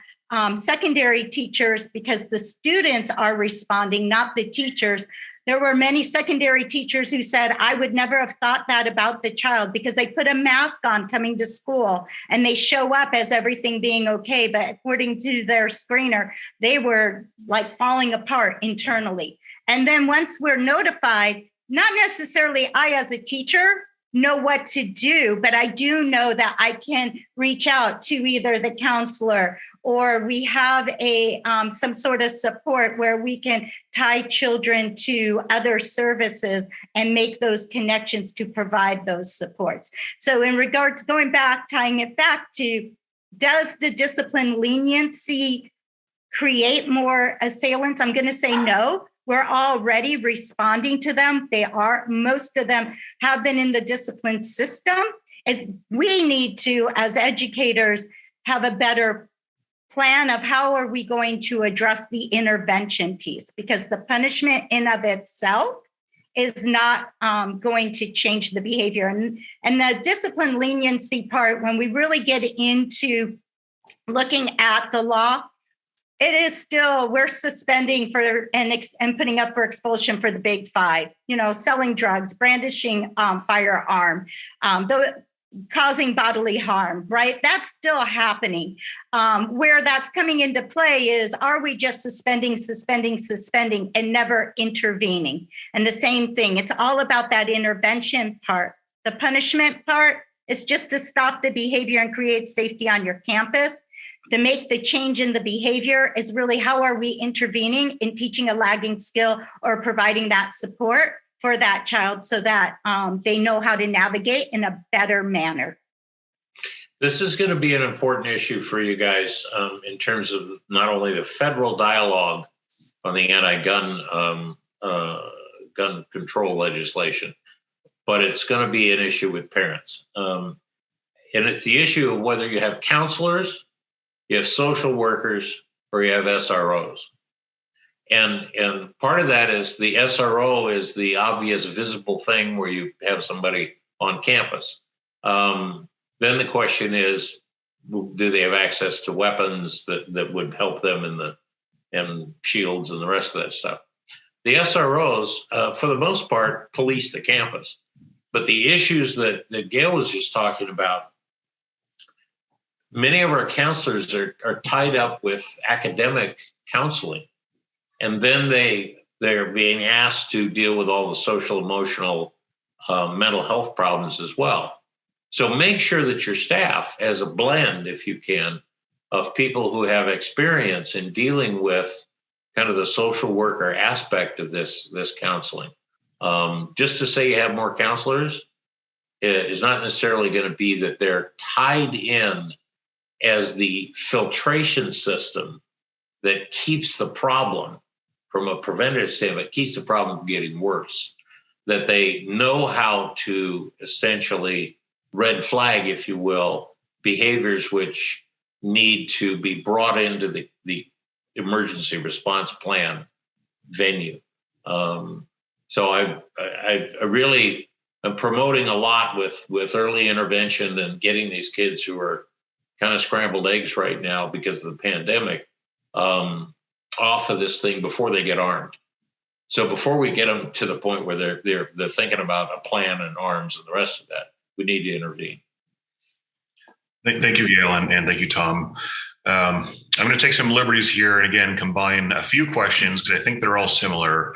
secondary teachers, because the students are responding, not the teachers. There were many secondary teachers who said, I would never have thought that about the child, because they put a mask on coming to school and they show up as everything being okay. But according to their screener, they were like falling apart internally. And then once we're notified, not necessarily I as a teacher know what to do, but I do know that I can reach out to either the counselor, or we have a some sort of support where we can tie children to other services and make those connections to provide those supports. So in regards, going back, tying it back to, does the discipline leniency create more assailants? I'm going to say no. We're already responding to them. Most of them have been in the discipline system. We need to, as educators, have a better plan of how are we going to address the intervention piece, because the punishment in of itself is not going to change the behavior. And the discipline leniency part, when we really get into looking at the law, it is still, we're suspending for and putting up for expulsion for the big five, selling drugs, brandishing firearm, causing bodily harm, right? That's still happening. Where that's coming into play is, are we just suspending, and never intervening? And the same thing, it's all about that intervention part. The punishment part is just to stop the behavior and create safety on your campus. To make the change in the behavior is really, how are we intervening in teaching a lagging skill or providing that support for that child so that they know how to navigate in a better manner. This is going to be an important issue for you guys in terms of not only the federal dialogue on the anti-gun gun control legislation, but it's going to be an issue with parents. And it's the issue of whether you have counselors, you have social workers, or you have SROs. And part of that is the SRO is the obvious visible thing where you have somebody on campus. Then the question is, do they have access to weapons that would help them and shields and the rest of that stuff? The SROs, for the most part, police the campus. But the issues that Gail was just talking about, many of our counselors are tied up with academic counseling. And then they're being asked to deal with all the social, emotional, mental health problems as well. So make sure that your staff has a blend, if you can, of people who have experience in dealing with kind of the social worker aspect of this counseling. Just to say you have more counselors is not necessarily going to be that they're tied in as the filtration system that keeps the problem, from a preventative standpoint, keeps the problem from getting worse. That they know how to essentially red flag, if you will, behaviors which need to be brought into the emergency response plan venue. So I really am promoting a lot with early intervention and getting these kids who are kind of scrambled eggs right now because of the pandemic off of this thing before they get armed. So before we get them to the point where they're thinking about a plan and arms and the rest of that, we need to intervene. Thank you, Gail, and thank you, Tom. I'm going to take some liberties here and again combine a few questions because I think they're all similar.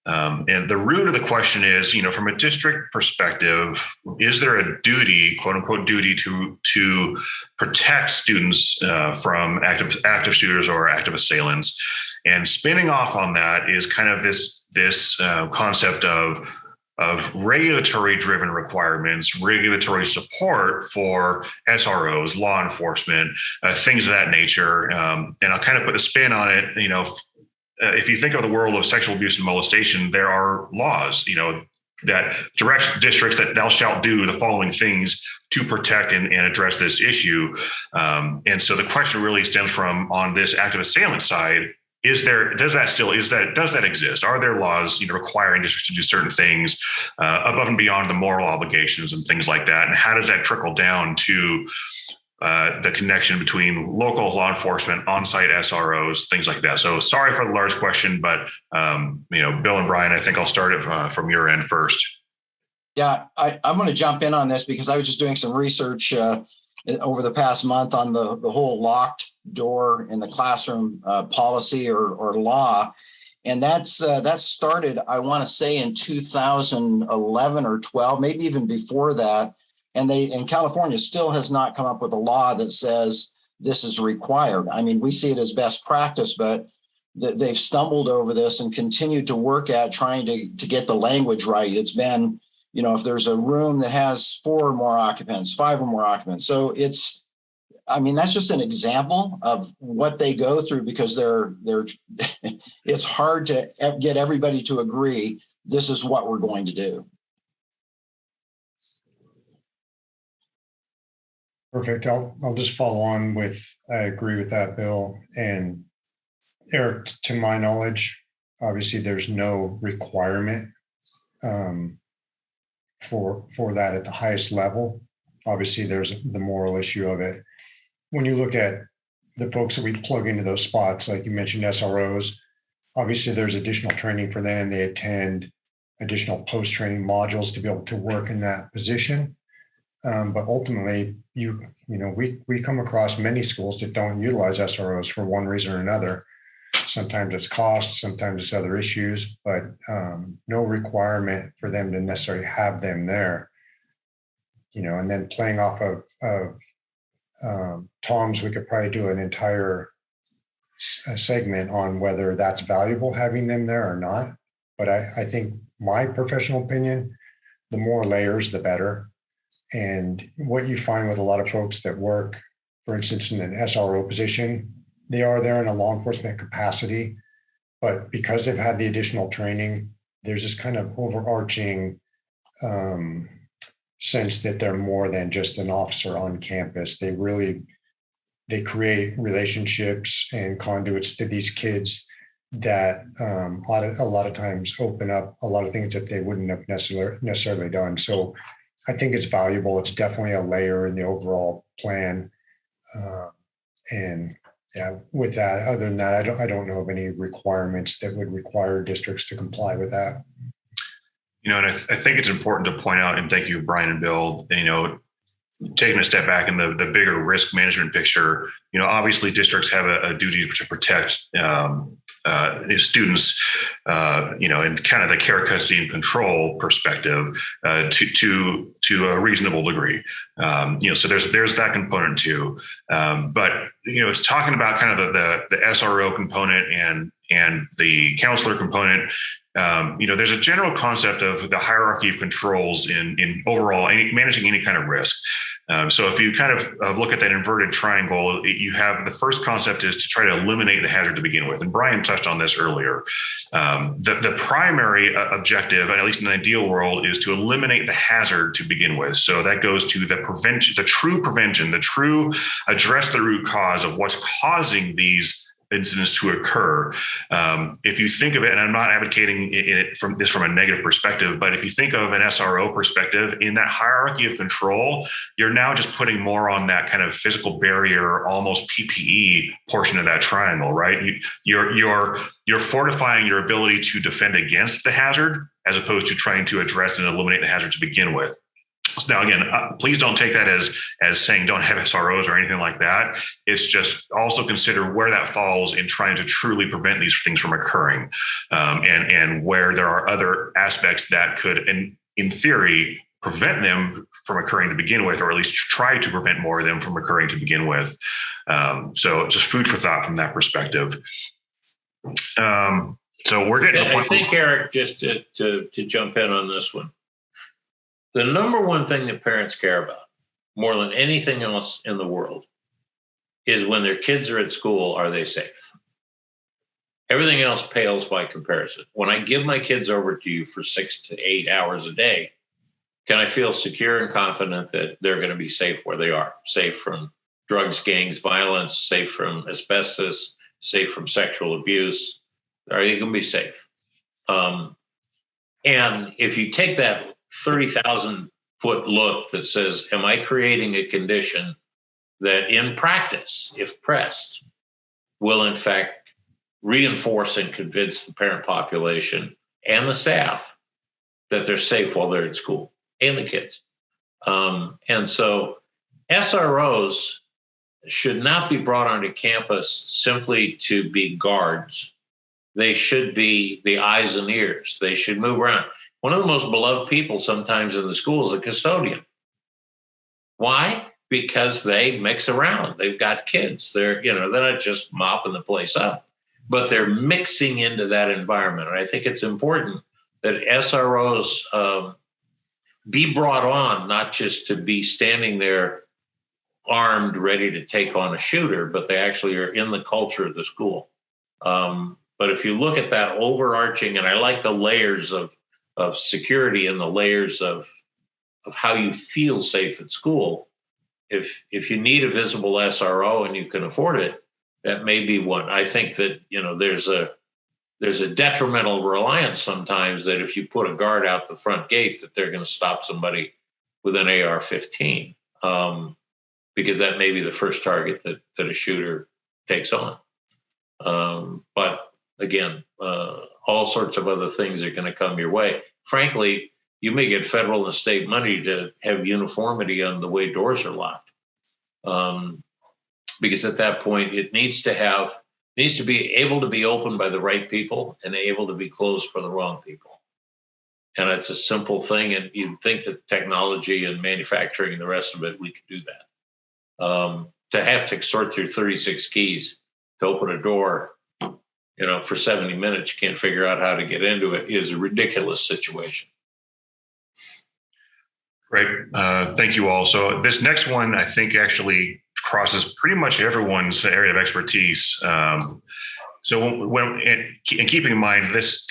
And the root of the question is, from a district perspective, is there a duty, quote unquote, duty to protect students from active shooters or active assailants? And spinning off on that is kind of this concept of regulatory driven requirements, regulatory support for SROs, law enforcement, things of that nature. And I'll kind of put a spin on it, if you think of the world of sexual abuse and molestation, there are laws, that directs districts that thou shalt do the following things to protect and address this issue. And so the question really stems from, on this active assailant side, does that exist? Are there laws, requiring districts to do certain things above and beyond the moral obligations and things like that? And how does that trickle down to the connection between local law enforcement, on-site SROs, things like that? So sorry for the large question, but Bill and Brian, I think I'll start it from your end first. Yeah, I'm going to jump in on this because I was just doing some research over the past month on the whole locked door in the classroom policy or law. And that started, I want to say, in 2011 or 12, maybe even before that. And California still has not come up with a law that says this is required. I mean, we see it as best practice, but they've stumbled over this and continued to work at trying to get the language right. It's been, if there's a room that has 4 or more occupants, 5 or more occupants. So that's just an example of what they go through, because it's hard to get everybody to agree this is what we're going to do. Perfect. I'll just follow on with, I agree with that, Bill. And Eric, to my knowledge, obviously there's no requirement for that at the highest level. Obviously there's the moral issue of it. When you look at the folks that we plug into those spots, like you mentioned, SROs, obviously there's additional training for them. They attend additional post-training modules to be able to work in that position. But ultimately, we come across many schools that don't utilize SROs for one reason or another. Sometimes it's cost, sometimes it's other issues, but no requirement for them to necessarily have them there. And then playing off of Tom's, we could probably do an entire segment on whether that's valuable having them there or not. But I think my professional opinion, the more layers, the better. And what you find with a lot of folks that work, for instance, in an SRO position, they are there in a law enforcement capacity, but because they've had the additional training, there's this kind of overarching sense that they're more than just an officer on campus. They create relationships and conduits to these kids that a lot of times open up a lot of things that they wouldn't have necessarily done. So I think it's valuable. It's definitely a layer in the overall plan. And yeah, with that, other than that, I don't know of any requirements that would require districts to comply with that. And I think it's important to point out, and thank you, Brian and Bill, taking a step back in the bigger risk management picture, obviously districts have a duty to protect students, in kind of the care, custody, and control perspective to a reasonable degree. So there's that component too. But it's talking about kind of the SRO component and the counselor component. There's a general concept of the hierarchy of controls in overall managing any kind of risk. So if you kind of look at that inverted triangle, you have the first concept is to try to eliminate the hazard to begin with. And Brian touched on this earlier. The primary objective, at least in the ideal world, is to eliminate the hazard to begin with. So that goes to the true prevention, the true address the root cause of what's causing these incidents to occur. If you think of it, and I'm not advocating it from a negative perspective, but if you think of an SRO perspective, in that hierarchy of control, you're now just putting more on that kind of physical barrier, almost PPE portion of that triangle, right? You're fortifying your ability to defend against the hazard as opposed to trying to address and eliminate the hazard to begin with. Now, again, please don't take that as saying don't have SROs or anything like that. It's just also consider where that falls in trying to truly prevent these things from occurring, and where there are other aspects that could, in theory, prevent them from occurring to begin with, or at least try to prevent more of them from occurring to begin with. So just food for thought from that perspective. So we're getting. I think, Eric, just to jump in on this one. The number one thing that parents care about more than anything else in the world is when their kids are at school, are they safe? Everything else pales by comparison. When I give my kids over to you for 6 to 8 hours a day, can I feel secure and confident that they're going to be safe where they are? Safe from drugs, gangs, violence, safe from asbestos, safe from sexual abuse? Are they going to be safe? And if you take that 30,000 foot look that says, am I creating a condition that in practice, if pressed, will in fact reinforce and convince the parent population and the staff that they're safe while they're at school and the kids. And so SROs should not be brought onto campus simply to be guards. They should be the eyes and ears. They should move around. One of the most beloved people sometimes in the school is a custodian. Why? Because they mix around. They've got kids. They're not just mopping the place up, but they're mixing into that environment. And I think it's important that SROs be brought on, not just to be standing there armed, ready to take on a shooter, but they actually are in the culture of the school. But if you look at that overarching, and I like the layers of security and the layers of how you feel safe at school, if you need a visible SRO and you can afford it, that may be one. I think that there's a detrimental reliance sometimes that if you put a guard out the front gate, that they're going to stop somebody with an AR-15, because that may be the first target that a shooter takes on. But again, all sorts of other things are going to come your way. Frankly, you may get federal and state money to have uniformity on the way doors are locked, because at that point it needs to be able to be opened by the right people and able to be closed for the wrong people. And it's a simple thing, and you'd think that technology and manufacturing and the rest of it, we could do that. To have to sort through 36 keys to open a door, for 70 minutes, you can't figure out how to get into it, is a ridiculous situation. Great. Thank you all. So this next one, I think, actually crosses pretty much everyone's area of expertise. So and keeping in mind, this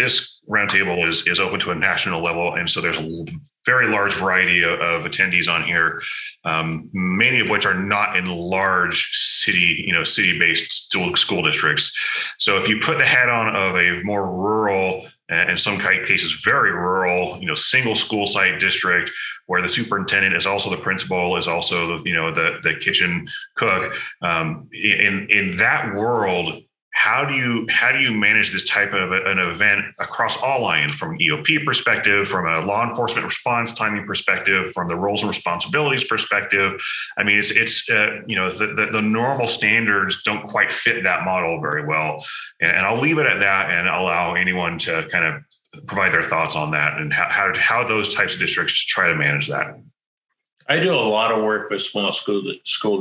roundtable is open to a national level. And so there's a very large variety of attendees on here, many of which are not in large city-based school districts. So if you put the hat on of a more rural, and in some cases very rural, single school site district where the superintendent is also the principal, is also the kitchen cook, in that world, how do you manage this type of an event across all lines, from an EOP perspective, from a law enforcement response timing perspective, from the roles and responsibilities perspective? I mean, it's the normal standards don't quite fit that model very well. And I'll leave it at that and allow anyone to kind of provide their thoughts on that and how those types of districts try to manage that. I do a lot of work with small school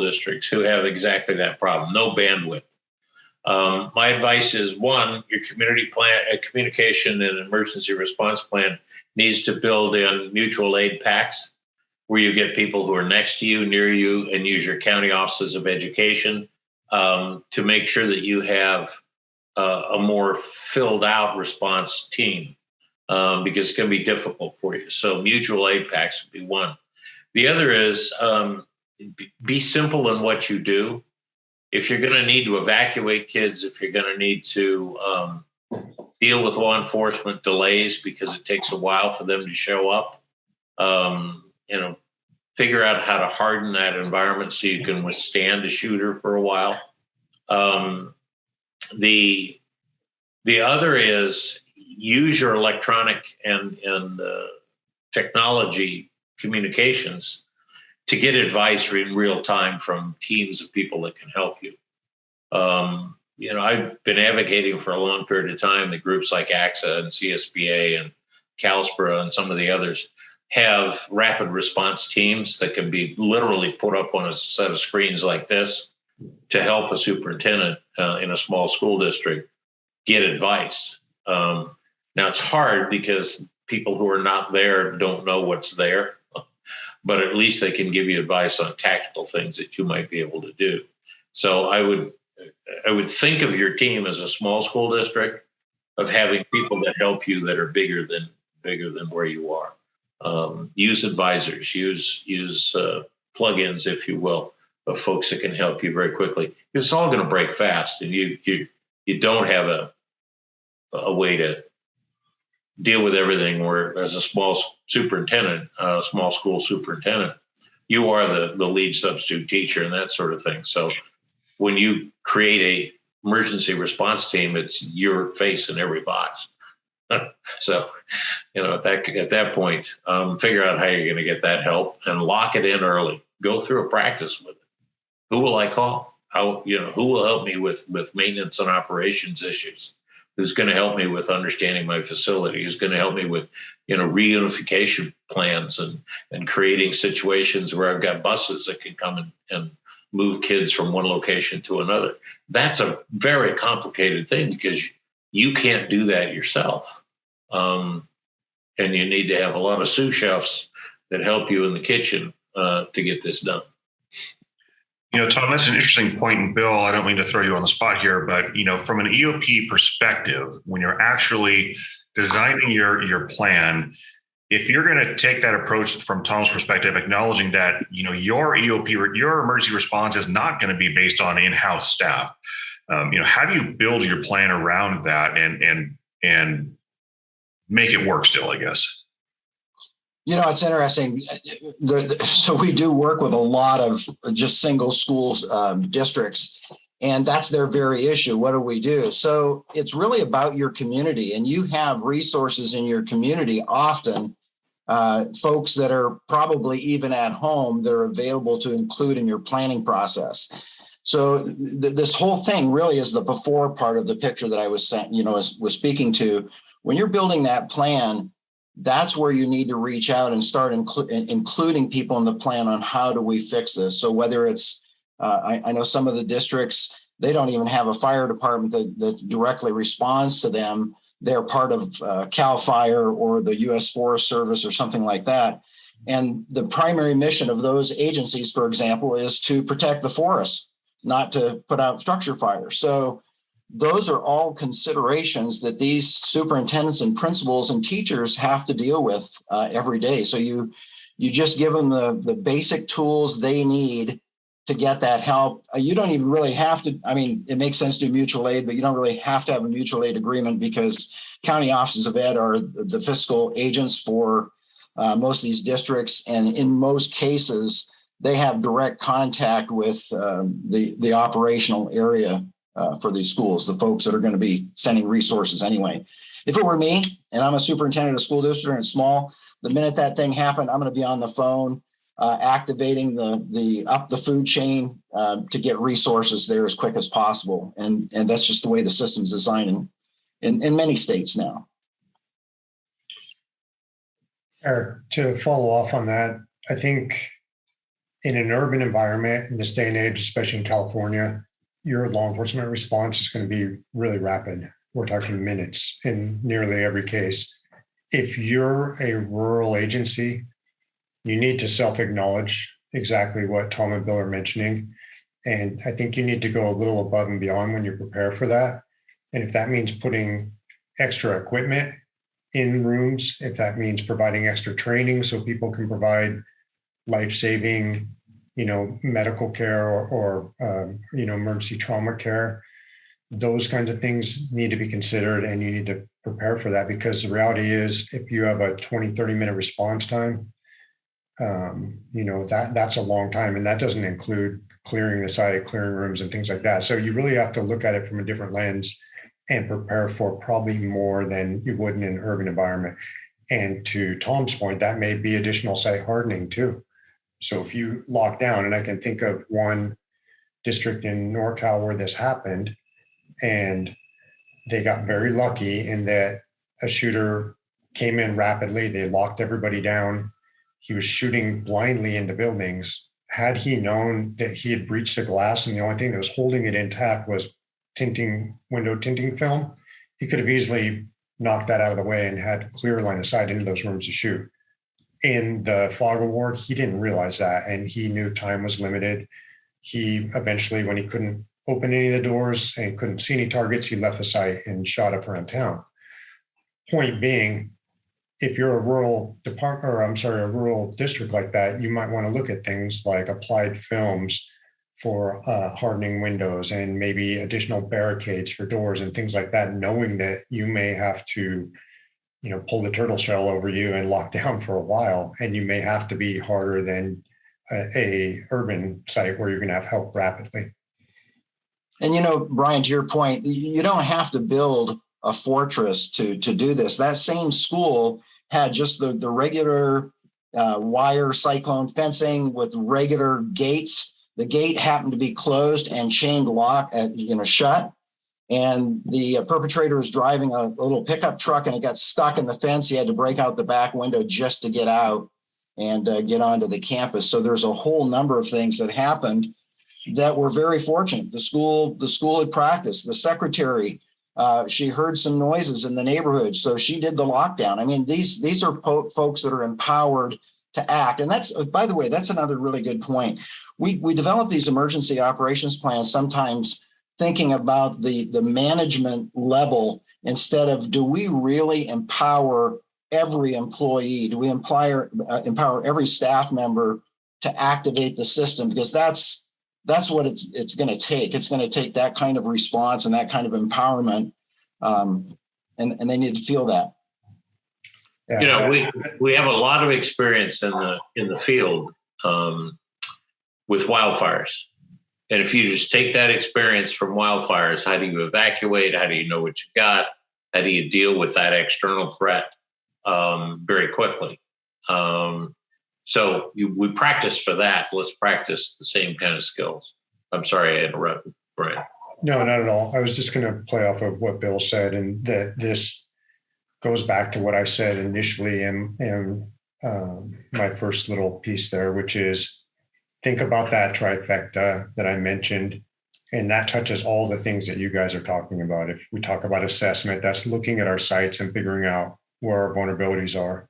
districts who have exactly that problem, no bandwidth. My advice is, one, your community plan, communication and emergency response plan needs to build in mutual aid packs where you get people who are next to you, near you, and use your county offices of education to make sure that you have a more filled out response team, because it's going to be difficult for you. So mutual aid packs would be one. The other is be simple in what you do. If you're going to need to evacuate kids, if you're going to need to deal with law enforcement delays because it takes a while for them to show up, figure out how to harden that environment so you can withstand a shooter for a while. The other is use your electronic and technology communications to get advice in real time from teams of people that can help you. I've been advocating for a long period of time that groups like AXA and CSBA and CalSPRA and some of the others have rapid response teams that can be literally put up on a set of screens like this to help a superintendent in a small school district get advice. Now, it's hard because people who are not there don't know what's there, but at least they can give you advice on tactical things that you might be able to do. So I would I would think of your team as a small school district, of having people that help you that are bigger than where you are. Use advisors, use plugins, if you will, of folks that can help you very quickly. It's all going to break fast, and you don't have a way to deal with everything. Where as a small superintendent, small school superintendent, you are the lead substitute teacher and that sort of thing. So when you create a emergency response team, it's your face in every box. So, at that point, figure out how you're going to get that help and lock it in early. Go through a practice with it. Who will I call? Who will help me with maintenance and operations issues? Who's going to help me with understanding my facility? Who's going to help me with, reunification plans and creating situations where I've got buses that can come and move kids from one location to another? That's a very complicated thing because you can't do that yourself. And you need to have a lot of sous chefs that help you in the kitchen to get this done. Tom, that's an interesting point. And Bill, I don't mean to throw you on the spot here, but, from an EOP perspective, when you're actually designing your plan, if you're going to take that approach from Tom's perspective, acknowledging that, your EOP, your emergency response is not going to be based on in-house staff. How do you build your plan around that and make it work still, I guess? It's interesting. So we do work with a lot of just single schools districts, and that's their very issue. What do we do? So it's really about your community, and you have resources in your community, often folks that are probably even at home that are available to include in your planning process. So this whole thing really is the before part of the picture that I was speaking to. When you're building that plan, that's where you need to reach out and start including people in the plan on how do we fix this. So whether it's, I know some of the districts, they don't even have a fire department that directly responds to them. They're part of CAL FIRE or the U.S. Forest Service or something like that. And the primary mission of those agencies, for example, is to protect the forest, not to put out structure fires. So those are all considerations that these superintendents and principals and teachers have to deal with every day. So you just give them the basic tools they need to get that help. You don't even really have to, it makes sense to do mutual aid, but you don't really have to have a mutual aid agreement because county offices of ed are the fiscal agents for most of these districts. And in most cases, they have direct contact with the operational area for these schools, the folks that are going to be sending resources anyway. If it were me and I'm a superintendent of a school district and it's small, the minute that thing happened, I'm going to be on the phone activating the up the food chain to get resources there as quick as possible. And that's just the way the system's designed in many states now. Eric, to follow off on that, I think in an urban environment in this day and age, especially in California, your law enforcement response is going to be really rapid. We're talking minutes in nearly every case. If you're a rural agency, you need to self-acknowledge exactly what Tom and Bill are mentioning. And I think you need to go a little above and beyond when you prepare for that. And if that means putting extra equipment in rooms, if that means providing extra training so people can provide life-saving medical care or emergency trauma care, those kinds of things need to be considered, and you need to prepare for that, because the reality is if you have a 20-30 minute response time, that's a long time, and that doesn't include clearing the site, clearing rooms and things like that. So you really have to look at it from a different lens and prepare for probably more than you would in an urban environment. And to Tom's point, that may be additional site hardening too. So if you lock down, and I can think of one district in NorCal where this happened, and they got very lucky in that a shooter came in rapidly. They locked everybody down. He was shooting blindly into buildings. Had he known that he had breached the glass and the only thing that was holding it intact was window tinting film, he could have easily knocked that out of the way and had clear line of sight into those rooms to shoot. In the fog of war, he didn't realize that, and he knew time was limited. He eventually, when he couldn't open any of the doors and couldn't see any targets, he left the site and shot up around town. Point being, if you're a rural a rural district like that, you might want to look at things like applied films for hardening windows and maybe additional barricades for doors and things like that, knowing that you may have to, pull the turtle shell over you and lock down for a while, and you may have to be harder than a urban site where you're going to have help rapidly. And Brian, to your point, you don't have to build a fortress to do this. That same school had just the regular wire cyclone fencing with regular gates. The gate happened to be closed and chained lock, shut. And the perpetrator was driving a little pickup truck and it got stuck in the fence. He had to break out the back window just to get out and get onto the campus. So there's a whole number of things that happened that were very fortunate. The school had practiced. The secretary, she heard some noises in the neighborhood, so she did the lockdown. I mean, these are folks that are empowered to act. And that's, by the way, that's another really good point. We develop these emergency operations plans sometimes thinking about the management level instead of, do we really empower every employee? Do we empower every staff member to activate the system? Because that's what it's going to take. It's going to take that kind of response and that kind of empowerment, and they need to feel that. Yeah. We have a lot of experience in the field with wildfires. And if you just take that experience from wildfires, how do you evacuate? How do you know what you got? How do you deal with that external threat very quickly? So we practice for that. Let's practice the same kind of skills. I'm sorry I interrupted, Brian. No, not at all. I was just going to play off of what Bill said, and that this goes back to what I said initially in my first little piece there, which is think about that trifecta that I mentioned, and that touches all the things that you guys are talking about. If we talk about assessment, that's looking at our sites and figuring out where our vulnerabilities are.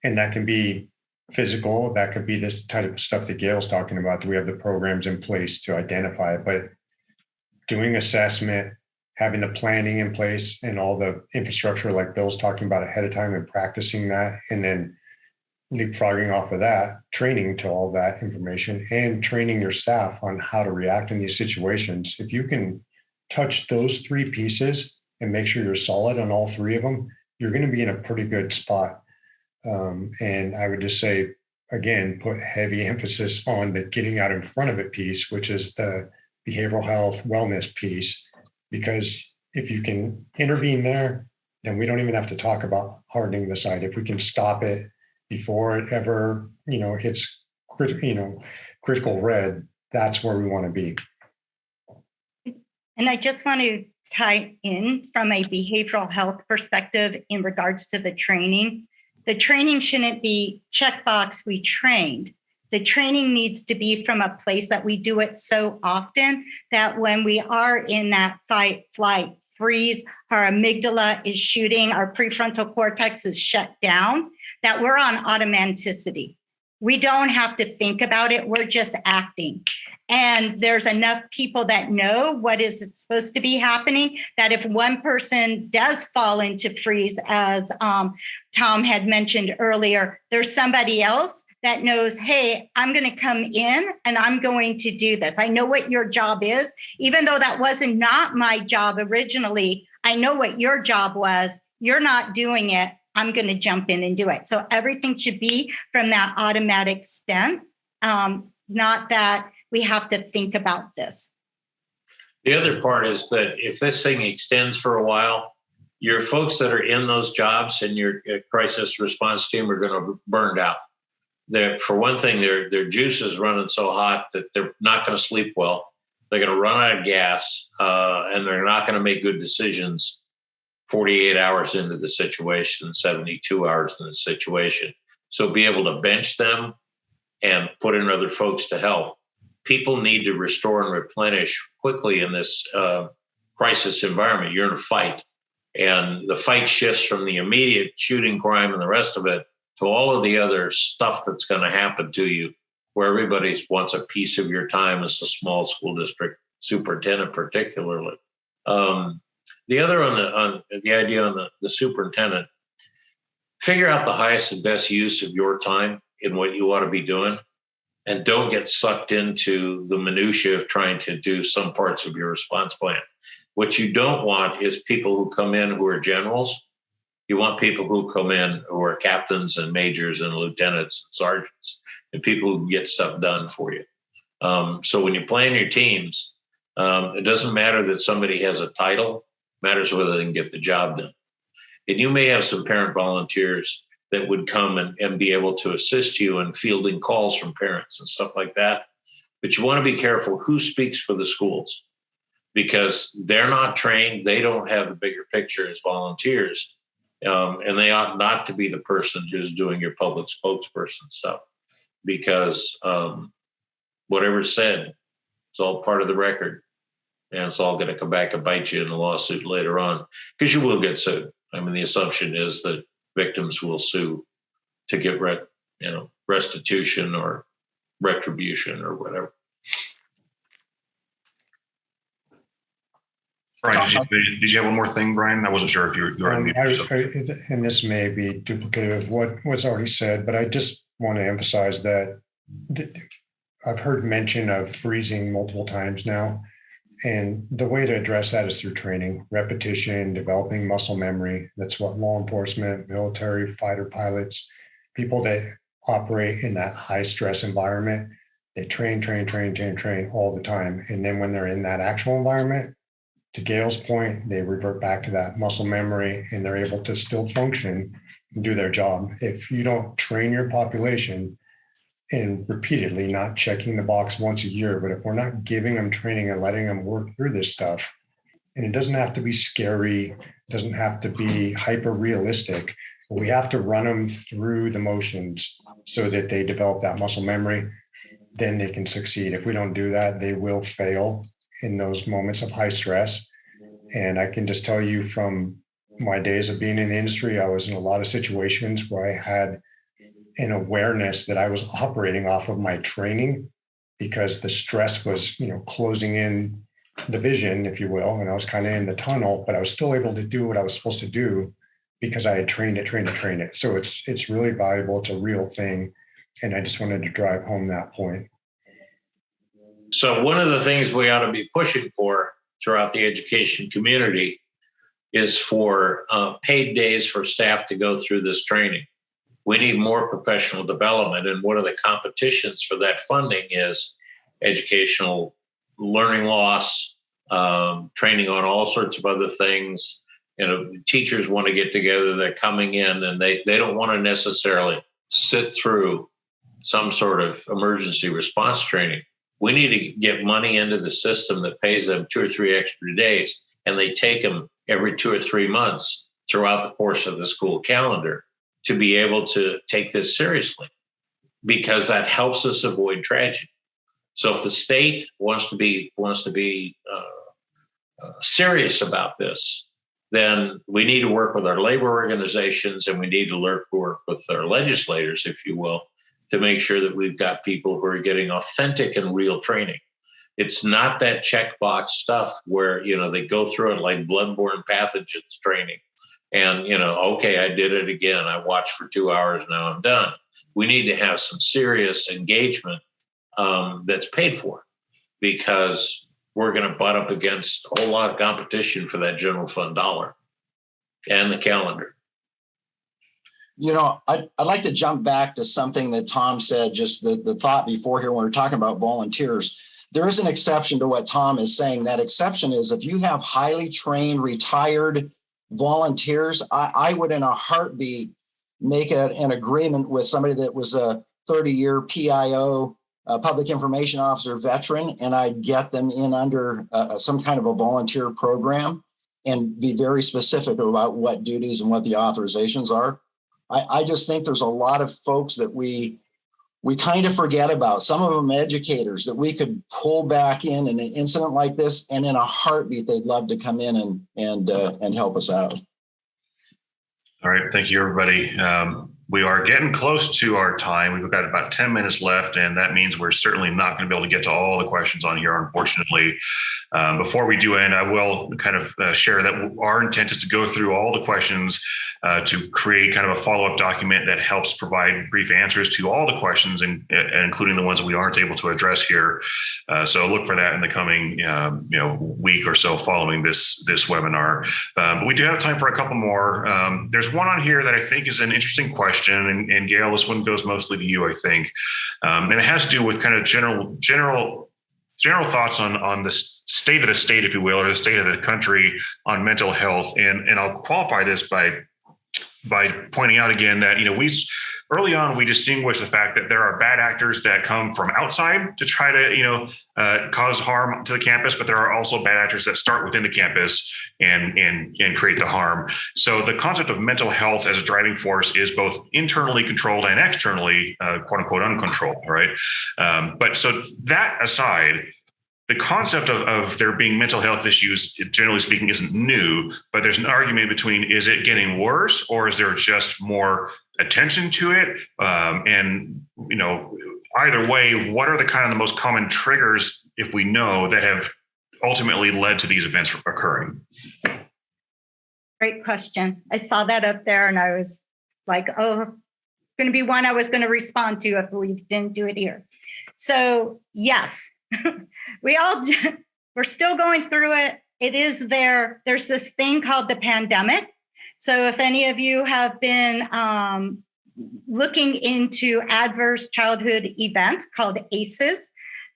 And that can be physical, that could be this type of stuff that Gail's talking about. Do we have the programs in place to identify it? But doing assessment, having the planning in place and all the infrastructure like Bill's talking about ahead of time and practicing that, and then leapfrogging off of that, training to all that information and training your staff on how to react in these situations. If you can touch those three pieces and make sure you're solid on all three of them, you're going to be in a pretty good spot. And I would just say, again, put heavy emphasis on the getting out in front of it piece, which is the behavioral health wellness piece, because if you can intervene there, then we don't even have to talk about hardening the site. If we can stop it before it ever, hits critical red, that's where we want to be. And I just want to tie in from a behavioral health perspective in regards to the training. The training shouldn't be checkbox, we trained. The training needs to be from a place that we do it so often that when we are in that fight, flight, freeze, our amygdala is shooting, our prefrontal cortex is shut down, that we're on automaticity. We don't have to think about it. We're just acting. And there's enough people that know what is supposed to be happening that if one person does fall into freeze, as Tom had mentioned earlier, there's somebody else that knows, hey, I'm going to come in and I'm going to do this. I know what your job is. Even though that wasn't not my job originally, I know what your job was. You're not doing it. I'm going to jump in and do it. So everything should be from that automatic stem, not that we have to think about this. The other part is that if this thing extends for a while, your folks that are in those jobs and your crisis response team are going to burn out. For one thing, their juice is running so hot that they're not going to sleep well. They're going to run out of gas, and they're not going to make good decisions 48 hours into the situation, 72 hours in the situation. So be able to bench them and put in other folks to help. People need to restore and replenish quickly in this crisis environment. You're in a fight, and the fight shifts from the immediate shooting, crime, and the rest of it to all of the other stuff that's going to happen to you, where everybody wants a piece of your time as a small school district superintendent particularly. The other on the idea on the superintendent, figure out the highest and best use of your time in what you ought to be doing, and don't get sucked into the minutia of trying to do some parts of your response plan. What you don't want is people who come in who are generals. You want people who come in who are captains and majors and lieutenants and sergeants, and people who can get stuff done for you. So when you plan your teams, it doesn't matter that somebody has a title, it matters whether they can get the job done. And you may have some parent volunteers that would come and be able to assist you in fielding calls from parents and stuff like that. But you want to be careful who speaks for the schools, because they're not trained. They don't have the bigger picture as volunteers. And they ought not to be the person who's doing your public spokesperson stuff, because whatever's said, it's all part of the record. And it's all going to come back and bite you in a lawsuit later on, because you will get sued. I mean, the assumption is that victims will sue to get restitution or retribution or whatever. Brian, did you have one more thing, Brian? I wasn't sure if you were on mute. And this may be duplicative of what's already said, but I just want to emphasize that I've heard mention of freezing multiple times now. And the way to address that is through training, repetition, developing muscle memory. That's what law enforcement, military, fighter pilots, people that operate in that high stress environment, they train all the time. And then when they're in that actual environment, to Gail's point, they revert back to that muscle memory and they're able to still function and do their job. If you don't train your population, and repeatedly, not checking the box once a year, but if we're not giving them training and letting them work through this stuff, and it doesn't have to be scary, doesn't have to be hyper realistic, but we have to run them through the motions so that they develop that muscle memory, then they can succeed. If we don't do that, they will fail in those moments of high stress. And I can just tell you from my days of being in the industry, I was in a lot of situations where I had an awareness that I was operating off of my training, because the stress was, closing in the vision, if you will, and I was kind of in the tunnel, but I was still able to do what I was supposed to do because I had trained it. So it's really valuable. It's a real thing. And I just wanted to drive home that point. So one of the things we ought to be pushing for throughout the education community is for paid days for staff to go through this training. We need more professional development. And one of the competitions for that funding is educational learning loss, training on all sorts of other things. Teachers want to get together, they're coming in and they don't want to necessarily sit through some sort of emergency response training. We need to get money into the system that pays them 2 or 3 extra days, and they take them every 2 or 3 months throughout the course of the school calendar to be able to take this seriously, because that helps us avoid tragedy. So if the state wants to be serious about this, then we need to work with our labor organizations, and we need to work with our legislators, if you will, to make sure that we've got people who are getting authentic and real training. It's not that checkbox stuff where, they go through it like bloodborne pathogens training. And, okay, I did it again. I watched for 2 hours. Now I'm done. We need to have some serious engagement that's paid for, because we're going to butt up against a whole lot of competition for that general fund dollar and the calendar. I'd like to jump back to something that Tom said, just the thought before here when we're talking about volunteers. There is an exception to what Tom is saying. That exception is if you have highly trained, retired volunteers, I would in a heartbeat make an agreement with somebody that was a 30-year PIO, public information officer veteran, and I'd get them in under some kind of a volunteer program and be very specific about what duties and what the authorizations are. I just think there's a lot of folks that we kind of forget about. Some of them educators that we could pull back in an incident like this, and in a heartbeat, they'd love to come in and help us out. All right. Thank you, everybody. We are getting close to our time. We've got about 10 minutes left, and that means we're certainly not going to be able to get to all the questions on here, unfortunately. Before we do end, I will kind of share that our intent is to go through all the questions to create kind of a follow-up document that helps provide brief answers to all the questions, and including the ones that we aren't able to address here. So look for that in the coming week or so following this webinar. But we do have time for a couple more. There's one on here that I think is an interesting question. And Gail, this one goes mostly to you, I think. And it has to do with kind of general thoughts on the state of the state, if you will, or the state of the country on mental health. And I'll qualify this by pointing out again that, early on, we distinguish the fact that there are bad actors that come from outside to try to, cause harm to the campus, but there are also bad actors that start within the campus and create the harm. So the concept of mental health as a driving force is both internally controlled and externally, quote unquote, uncontrolled, right? But so that aside, the concept of there being mental health issues, generally speaking, isn't new, but there's an argument between, is it getting worse or is there just more attention to it? Either way, what are the most common triggers, if we know, that have ultimately led to these events occurring? Great question. I saw that up there and I was like, oh, it's going to be one I was going to respond to if we didn't do it here. So yes, we're still going through it. It is there. There's this thing called the pandemic. So if any of you have been looking into adverse childhood events called ACEs,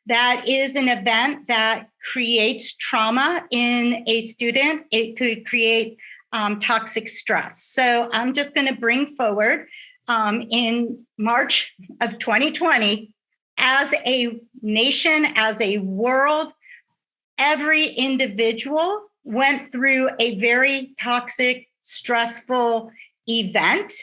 that is an event that creates trauma in a student. It could create toxic stress. So I'm just going to bring forward in March of 2020, as a nation, as a world, every individual went through a very toxic, stressful event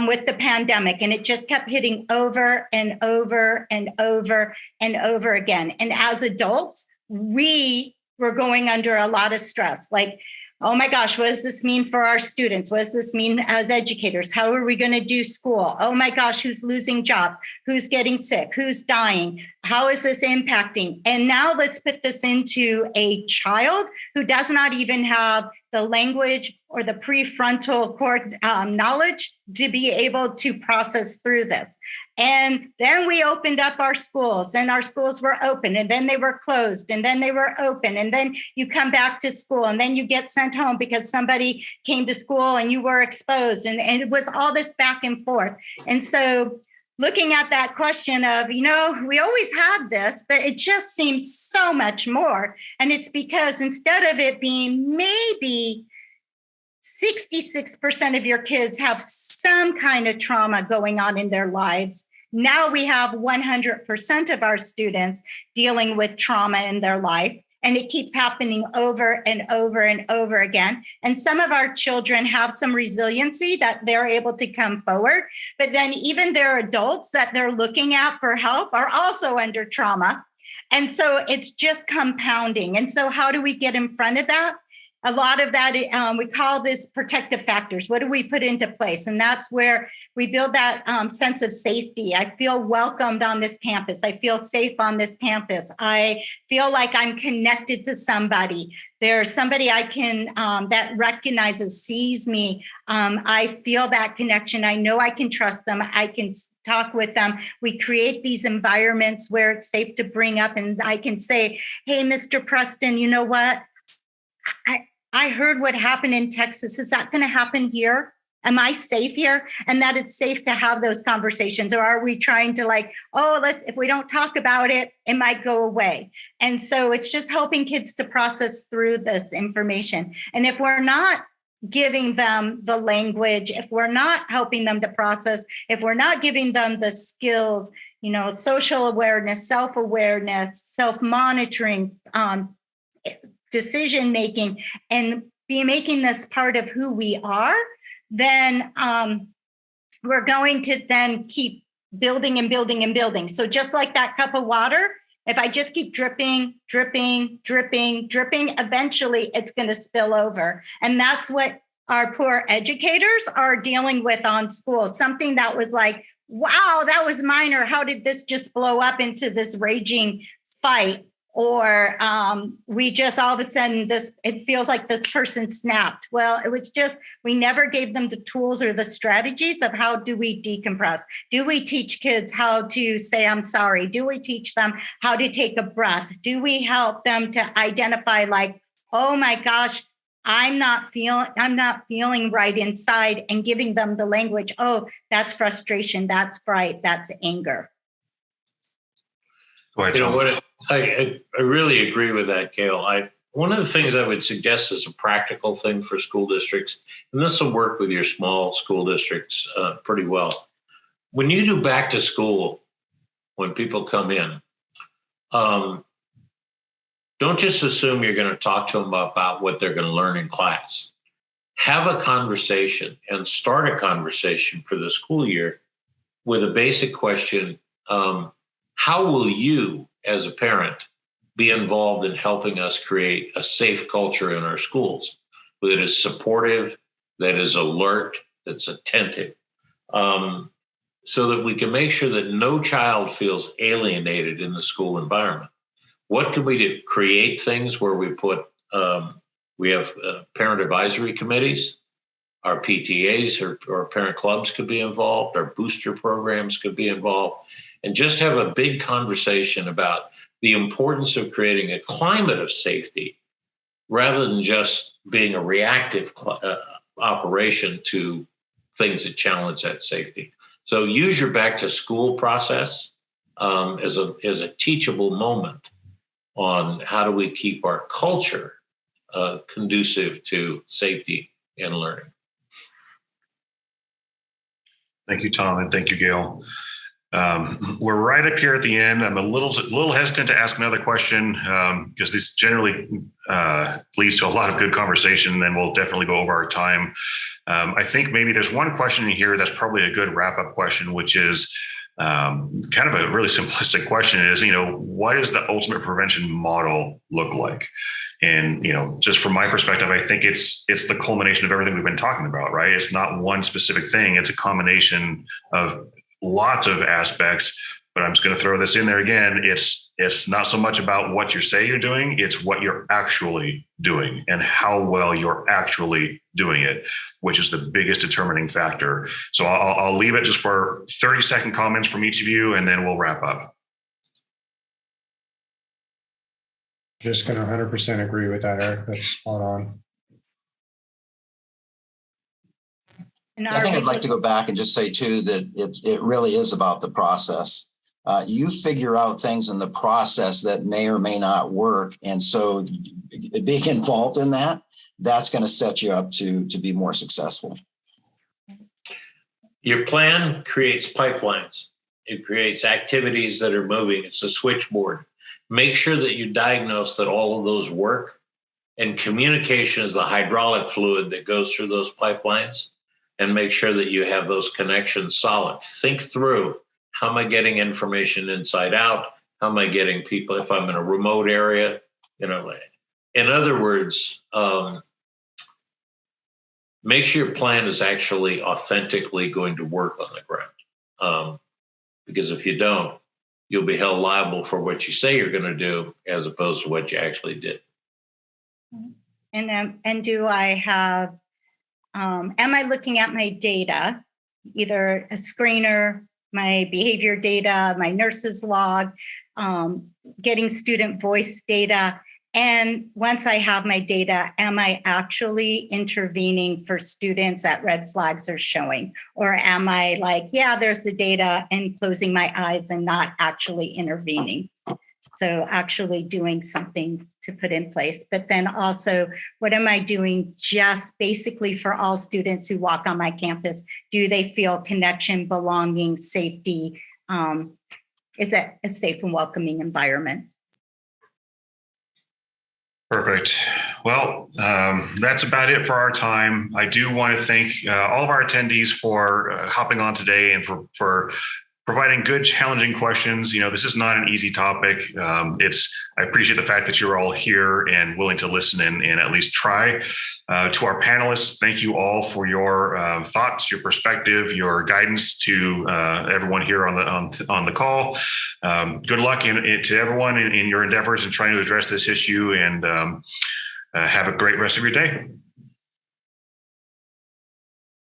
with the pandemic. And it just kept hitting over and over and over and over again. And as adults, we were going under a lot of stress. Like, oh my gosh, what does this mean for our students? What does this mean as educators? How are we going to do school? Oh my gosh, who's losing jobs? Who's getting sick? Who's dying? How is this impacting? And now let's put this into a child who does not even have the language or the prefrontal cord knowledge to be able to process through this. And then we opened up our schools, and our schools were open, and then they were closed, and then they were open. And then you come back to school, and then you get sent home because somebody came to school and you were exposed. And it was all this back and forth. And so looking at that question of, we always had this, but it just seems so much more. And it's because instead of it being maybe 66% of your kids have some kind of trauma going on in their lives, now we have 100% of our students dealing with trauma in their life. And it keeps happening over and over and over again. And some of our children have some resiliency that they're able to come forward. But then even their adults that they're looking at for help are also under trauma. And so it's just compounding. And so how do we get in front of that? A lot of that, we call this protective factors. What do we put into place? And that's where we build that sense of safety. I feel welcomed on this campus. I feel safe on this campus. I feel like I'm connected to somebody. There's somebody I can, that recognizes, sees me. I feel that connection. I know I can trust them. I can talk with them. We create these environments where it's safe to bring up, and I can say, hey, Mr. Preston, you know what? I heard what happened in Texas. Is that going to happen here? Am I safe here? And that it's safe to have those conversations? Or are we trying to if we don't talk about it, it might go away. And so it's just helping kids to process through this information. And if we're not giving them the language, if we're not helping them to process, if we're not giving them the skills, social awareness, self-awareness, self-monitoring, decision-making, and be making this part of who we are, then we're going to then keep building and building and building. So just like that cup of water, if I just keep dripping, dripping, dripping, dripping, eventually it's going to spill over. And that's what our poor educators are dealing with on school. Something that was like, wow, that was minor. How did this just blow up into this raging fight? Or we just all of a sudden, it feels like this person snapped. Well, it was just, we never gave them the tools or the strategies of how do we decompress? Do we teach kids how to say, I'm sorry? Do we teach them how to take a breath? Do we help them to identify like, oh my gosh, I'm not feeling right inside, and giving them the language, oh, that's frustration, that's fright, that's anger. Go ahead, You know Tom. what? I really agree with that, Gail. One of the things I would suggest as a practical thing for school districts, and this will work with your small school districts pretty well. When you do back to school, when people come in, don't just assume you're going to talk to them about what they're going to learn in class. Have a conversation and start a conversation for the school year with a basic question. How will you, as a parent, be involved in helping us create a safe culture in our schools that is supportive, that is alert, that's attentive, so that we can make sure that no child feels alienated in the school environment? What can we do? Create things where we have parent advisory committees. Our PTAs or parent clubs could be involved. Our booster programs could be involved. And just have a big conversation about the importance of creating a climate of safety rather than just being a reactive operation to things that challenge that safety. So use your back to school process as a teachable moment on how do we keep our culture conducive to safety and learning. Thank you, Tom, and thank you, Gail. We're right up here at the end. I'm a little hesitant to ask another question because this generally leads to a lot of good conversation, and we'll definitely go over our time. I think maybe there's one question in here that's probably a good wrap-up question, which is kind of a really simplistic question is, what does the ultimate prevention model look like? And, just from my perspective, I think it's the culmination of everything we've been talking about, right? It's not one specific thing. It's a combination of lots of aspects, but I'm just going to throw this in there again. It's not so much about what you say you're doing. It's what you're actually doing and how well you're actually doing it, which is the biggest determining factor. So I'll leave it just for 30-second comments from each of you, and then we'll wrap up. Just going to 100% agree with that, Eric. That's spot on. I think I'd like to go back and just say too that it really is about the process. You figure out things in the process that may or may not work, and so being involved in that's going to set you up to be more successful. Your plan creates pipelines. It creates activities that are moving. It's a switchboard. Make sure that you diagnose that all of those work, and communication is the hydraulic fluid that goes through those pipelines, and make sure that you have those connections solid. Think through, how am I getting information inside out? How am I getting people if I'm in a remote area? In other words, make sure your plan is actually authentically going to work on the ground. Because if you don't, you'll be held liable for what you say you're going to do as opposed to what you actually did. And do I have, am I looking at my data, either a screener, my behavior data, my nurse's log, getting student voice data? And once I have my data, am I actually intervening for students that red flags are showing? Or am I like, yeah, there's the data, and closing my eyes and not actually intervening? So actually doing something to put in place. But then also, what am I doing just basically for all students who walk on my campus? Do they feel connection, belonging, safety? Is it a safe and welcoming environment? Perfect. Well, that's about it for our time. I do want to thank all of our attendees for hopping on today and for providing good, challenging questions. This is not an easy topic. I appreciate the fact that you're all here and willing to listen and at least try. To our panelists, thank you all for your thoughts, your perspective, your guidance to everyone here on the call. Good luck to everyone in your endeavors in trying to address this issue, and have a great rest of your day.